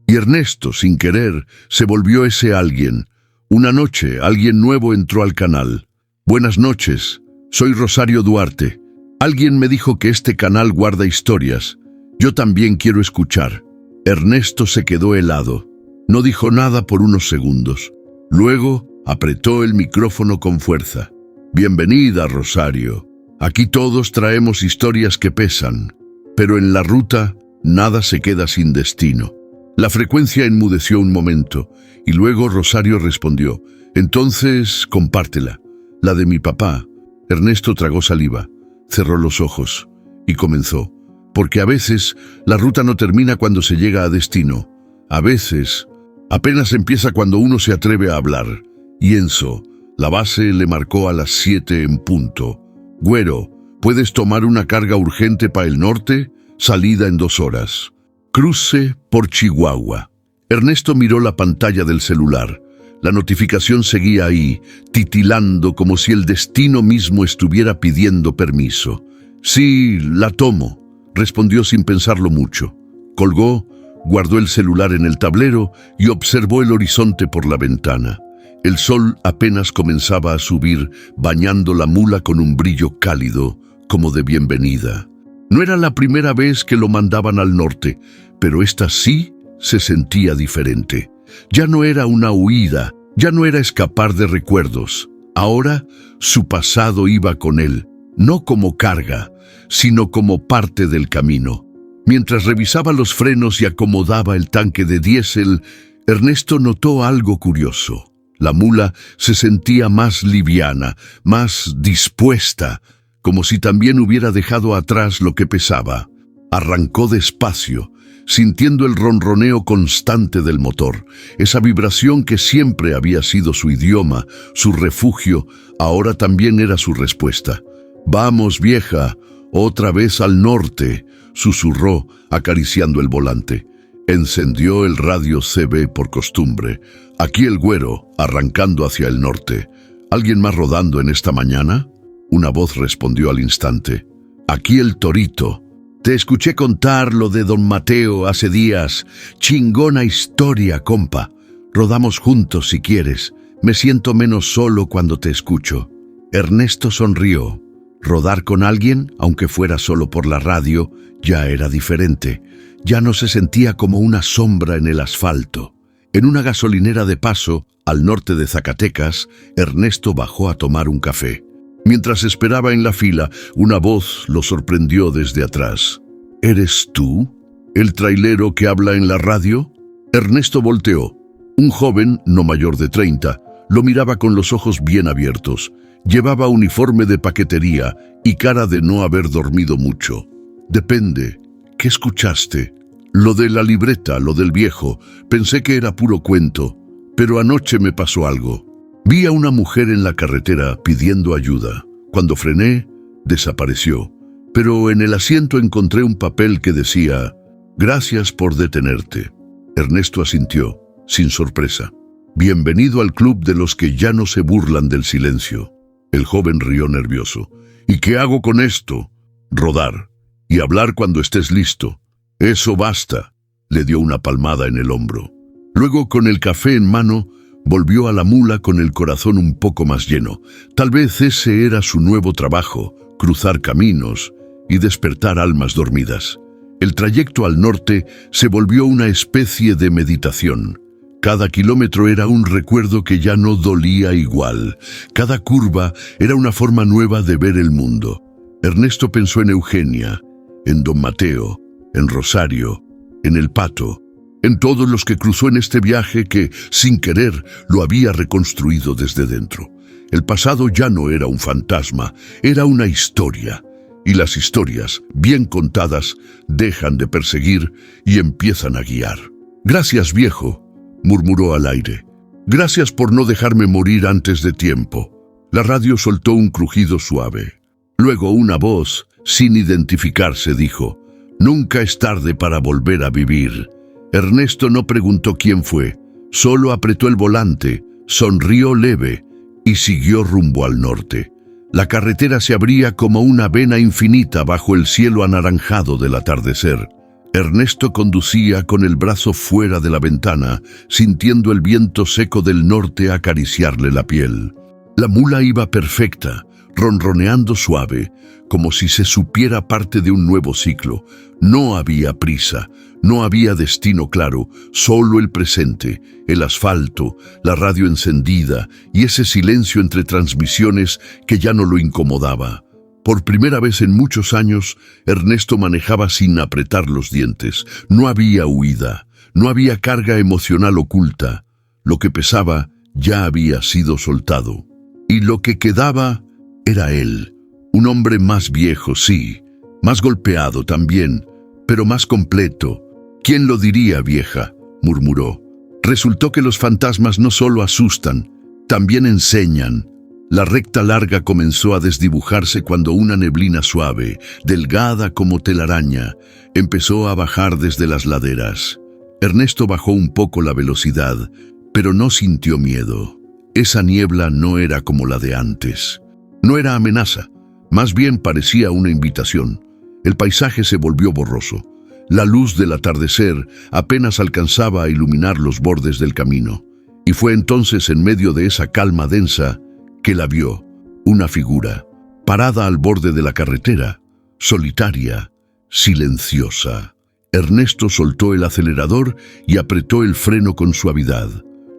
Y Ernesto, sin querer, se volvió ese alguien. Una noche, alguien nuevo entró al canal. «Buenas noches, soy Rosario Duarte. Alguien me dijo que este canal guarda historias. Yo también quiero escuchar». Ernesto se quedó helado. No dijo nada por unos segundos. Luego apretó el micrófono con fuerza. «Bienvenida, Rosario. Aquí todos traemos historias que pesan, pero en la ruta nada se queda sin destino». La frecuencia enmudeció un momento, y luego Rosario respondió, «Entonces, compártela, la de mi papá». Ernesto tragó saliva, cerró los ojos y comenzó, porque a veces la ruta no termina cuando se llega a destino. A veces apenas empieza cuando uno se atreve a hablar. Y Enzo, la base le marcó a las 7 en punto. «Güero, ¿puedes tomar una carga urgente para el norte? Salida en 2 horas. Cruce por Chihuahua». Ernesto miró la pantalla del celular. La notificación seguía ahí, titilando como si el destino mismo estuviera pidiendo permiso. «Sí, la tomo», respondió sin pensarlo mucho. Colgó, guardó el celular en el tablero y observó el horizonte por la ventana. El sol apenas comenzaba a subir, bañando la mula con un brillo cálido, como de bienvenida. No era la primera vez que lo mandaban al norte, pero esta sí se sentía diferente. Ya no era una huida, ya no era escapar de recuerdos. Ahora su pasado iba con él, no como carga, sino como parte del camino. Mientras revisaba los frenos y acomodaba el tanque de diésel, Ernesto notó algo curioso. La mula se sentía más liviana, más dispuesta, como si también hubiera dejado atrás lo que pesaba. Arrancó despacio, sintiendo el ronroneo constante del motor. Esa vibración que siempre había sido su idioma, su refugio, ahora también era su respuesta. «Vamos, vieja, otra vez al norte», susurró, acariciando el volante. Encendió el radio CB por costumbre. Aquí el güero, arrancando hacia el norte. ¿Alguien más rodando en esta mañana? Una voz respondió al instante. Aquí el torito. Te escuché contar lo de don Mateo hace días. Chingona historia, compa. Rodamos juntos si quieres. Me siento menos solo cuando te escucho. Ernesto sonrió. Rodar con alguien, aunque fuera solo por la radio, ya era diferente. Ya no se sentía como una sombra en el asfalto. En una gasolinera de paso, al norte de Zacatecas, Ernesto bajó a tomar un café. Mientras esperaba en la fila, una voz lo sorprendió desde atrás. ¿Eres tú? ¿El trailero que habla en la radio? Ernesto volteó. Un joven, no mayor de 30, lo miraba con los ojos bien abiertos. Llevaba uniforme de paquetería y cara de no haber dormido mucho. Depende. ¿Qué escuchaste? Lo de la libreta, lo del viejo. Pensé que era puro cuento, pero anoche me pasó algo. Vi a una mujer en la carretera pidiendo ayuda. Cuando frené, desapareció. Pero en el asiento encontré un papel que decía: «Gracias por detenerte». Ernesto asintió, sin sorpresa. «Bienvenido al club de los que ya no se burlan del silencio». El joven rió nervioso. «¿Y qué hago con esto?» «Rodar. Y hablar cuando estés listo». «Eso basta», le dio una palmada en el hombro. Luego, con el café en mano, volvió a la mula con el corazón un poco más lleno. Tal vez ese era su nuevo trabajo, cruzar caminos y despertar almas dormidas. El trayecto al norte se volvió una especie de meditación. Cada kilómetro era un recuerdo que ya no dolía igual. Cada curva era una forma nueva de ver el mundo. Ernesto pensó en Eugenia, en don Mateo, en Rosario, en el Pato, en todos los que cruzó en este viaje que, sin querer, lo había reconstruido desde dentro. El pasado ya no era un fantasma, era una historia. Y las historias, bien contadas, dejan de perseguir y empiezan a guiar. «Gracias, viejo», murmuró al aire. «Gracias por no dejarme morir antes de tiempo». La radio soltó un crujido suave. Luego una voz, sin identificarse, dijo: «Nunca es tarde para volver a vivir». Ernesto no preguntó quién fue, solo apretó el volante, sonrió leve y siguió rumbo al norte. La carretera se abría como una vena infinita bajo el cielo anaranjado del atardecer. Ernesto conducía con el brazo fuera de la ventana, sintiendo el viento seco del norte acariciarle la piel. La mula iba perfecta, ronroneando suave, como si se supiera parte de un nuevo ciclo. No había prisa, no había destino claro, solo el presente, el asfalto, la radio encendida y ese silencio entre transmisiones que ya no lo incomodaba. Por primera vez en muchos años, Ernesto manejaba sin apretar los dientes. No había huida, no había carga emocional oculta. Lo que pesaba ya había sido soltado. Y lo que quedaba era él, un hombre más viejo, sí, más golpeado también, pero más completo. «¿Quién lo diría, vieja?», murmuró. Resultó que los fantasmas no solo asustan, también enseñan. La recta larga comenzó a desdibujarse cuando una neblina suave, delgada como telaraña, empezó a bajar desde las laderas. Ernesto bajó un poco la velocidad, pero no sintió miedo. Esa niebla no era como la de antes. No era amenaza, más bien parecía una invitación. El paisaje se volvió borroso. La luz del atardecer apenas alcanzaba a iluminar los bordes del camino. Y fue entonces, en medio de esa calma densa, que la vio, una figura, parada al borde de la carretera, solitaria, silenciosa. Ernesto soltó el acelerador y apretó el freno con suavidad.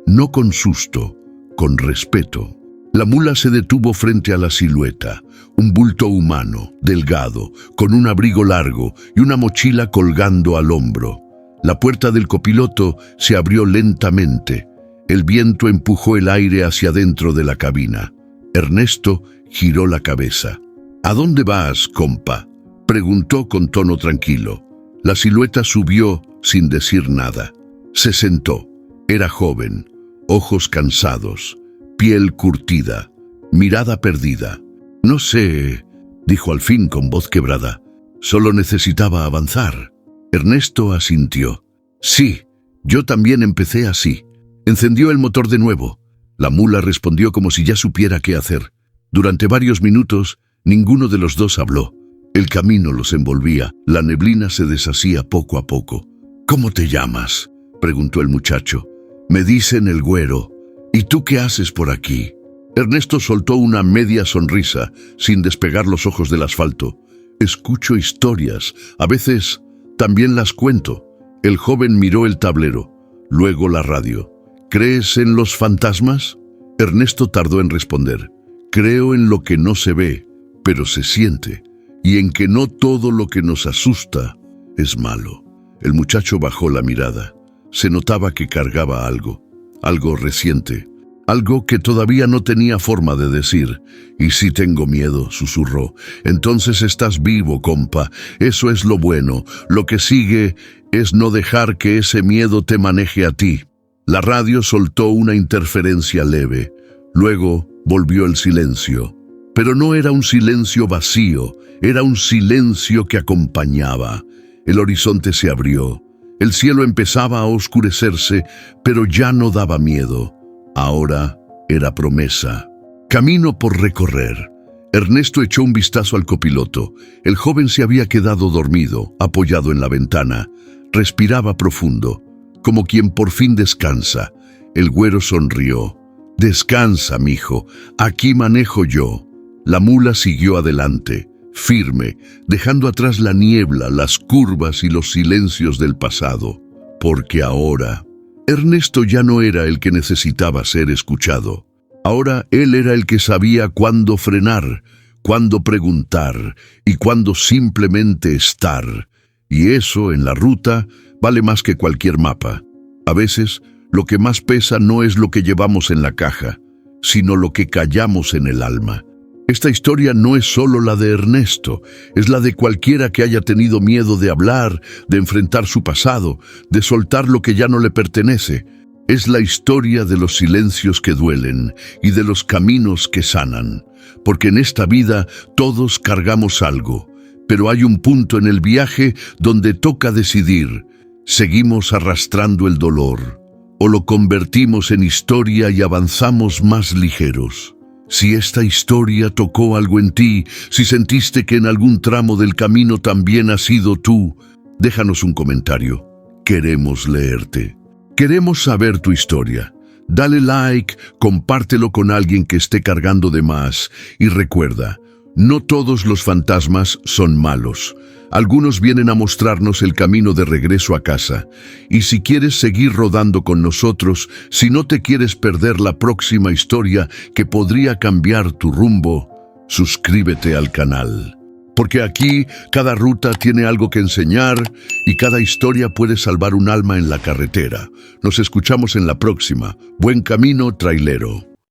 No con susto, con respeto. La mula se detuvo frente a la silueta, un bulto humano, delgado, con un abrigo largo y una mochila colgando al hombro. La puerta del copiloto se abrió lentamente. El viento empujó el aire hacia dentro de la cabina. Ernesto giró la cabeza. «¿A dónde vas, compa?», preguntó con tono tranquilo. La silueta subió sin decir nada. Se sentó. Era joven, ojos cansados, piel curtida, mirada perdida. «No sé», dijo al fin con voz quebrada. «Solo necesitaba avanzar». Ernesto asintió. «Sí, yo también empecé así». Encendió el motor de nuevo. La mula respondió como si ya supiera qué hacer. Durante varios minutos, ninguno de los dos habló. El camino los envolvía. La neblina se deshacía poco a poco. «¿Cómo te llamas?», preguntó el muchacho. «Me dicen el Güero. ¿Y tú qué haces por aquí?». Ernesto soltó una media sonrisa, sin despegar los ojos del asfalto. «Escucho historias. A veces también las cuento». El joven miró el tablero, luego la radio. «¿Crees en los fantasmas?». Ernesto tardó en responder. «Creo en lo que no se ve, pero se siente, y en que no todo lo que nos asusta es malo». El muchacho bajó la mirada. Se notaba que cargaba algo reciente, algo que todavía no tenía forma de decir. «Y si tengo miedo», susurró. «Entonces estás vivo, compa. Eso es lo bueno. Lo que sigue es no dejar que ese miedo te maneje a ti». La radio soltó una interferencia leve. Luego volvió el silencio. Pero no era un silencio vacío, era un silencio que acompañaba. El horizonte se abrió. El cielo empezaba a oscurecerse, pero ya no daba miedo. Ahora era promesa. Camino por recorrer. Ernesto echó un vistazo al copiloto. El joven se había quedado dormido, apoyado en la ventana. Respiraba profundo, como quien por fin descansa. El Güero sonrió. «Descansa, mijo. Aquí manejo yo». La mula siguió adelante, firme, dejando atrás la niebla, las curvas y los silencios del pasado. Porque ahora, Ernesto ya no era el que necesitaba ser escuchado. Ahora él era el que sabía cuándo frenar, cuándo preguntar y cuándo simplemente estar. Y eso, en la ruta, vale más que cualquier mapa. A veces, lo que más pesa no es lo que llevamos en la caja, sino lo que callamos en el alma. Esta historia no es solo la de Ernesto, es la de cualquiera que haya tenido miedo de hablar, de enfrentar su pasado, de soltar lo que ya no le pertenece. Es la historia de los silencios que duelen y de los caminos que sanan. Porque en esta vida todos cargamos algo, pero hay un punto en el viaje donde toca decidir. ¿Seguimos arrastrando el dolor o lo convertimos en historia y avanzamos más ligeros? Si esta historia tocó algo en ti, si sentiste que en algún tramo del camino también has sido tú, déjanos un comentario. Queremos leerte. Queremos saber tu historia. Dale like, compártelo con alguien que esté cargando de más y recuerda, no todos los fantasmas son malos. Algunos vienen a mostrarnos el camino de regreso a casa. Y si quieres seguir rodando con nosotros, si no te quieres perder la próxima historia que podría cambiar tu rumbo, suscríbete al canal. Porque aquí cada ruta tiene algo que enseñar y cada historia puede salvar un alma en la carretera. Nos escuchamos en la próxima. Buen camino, trailero.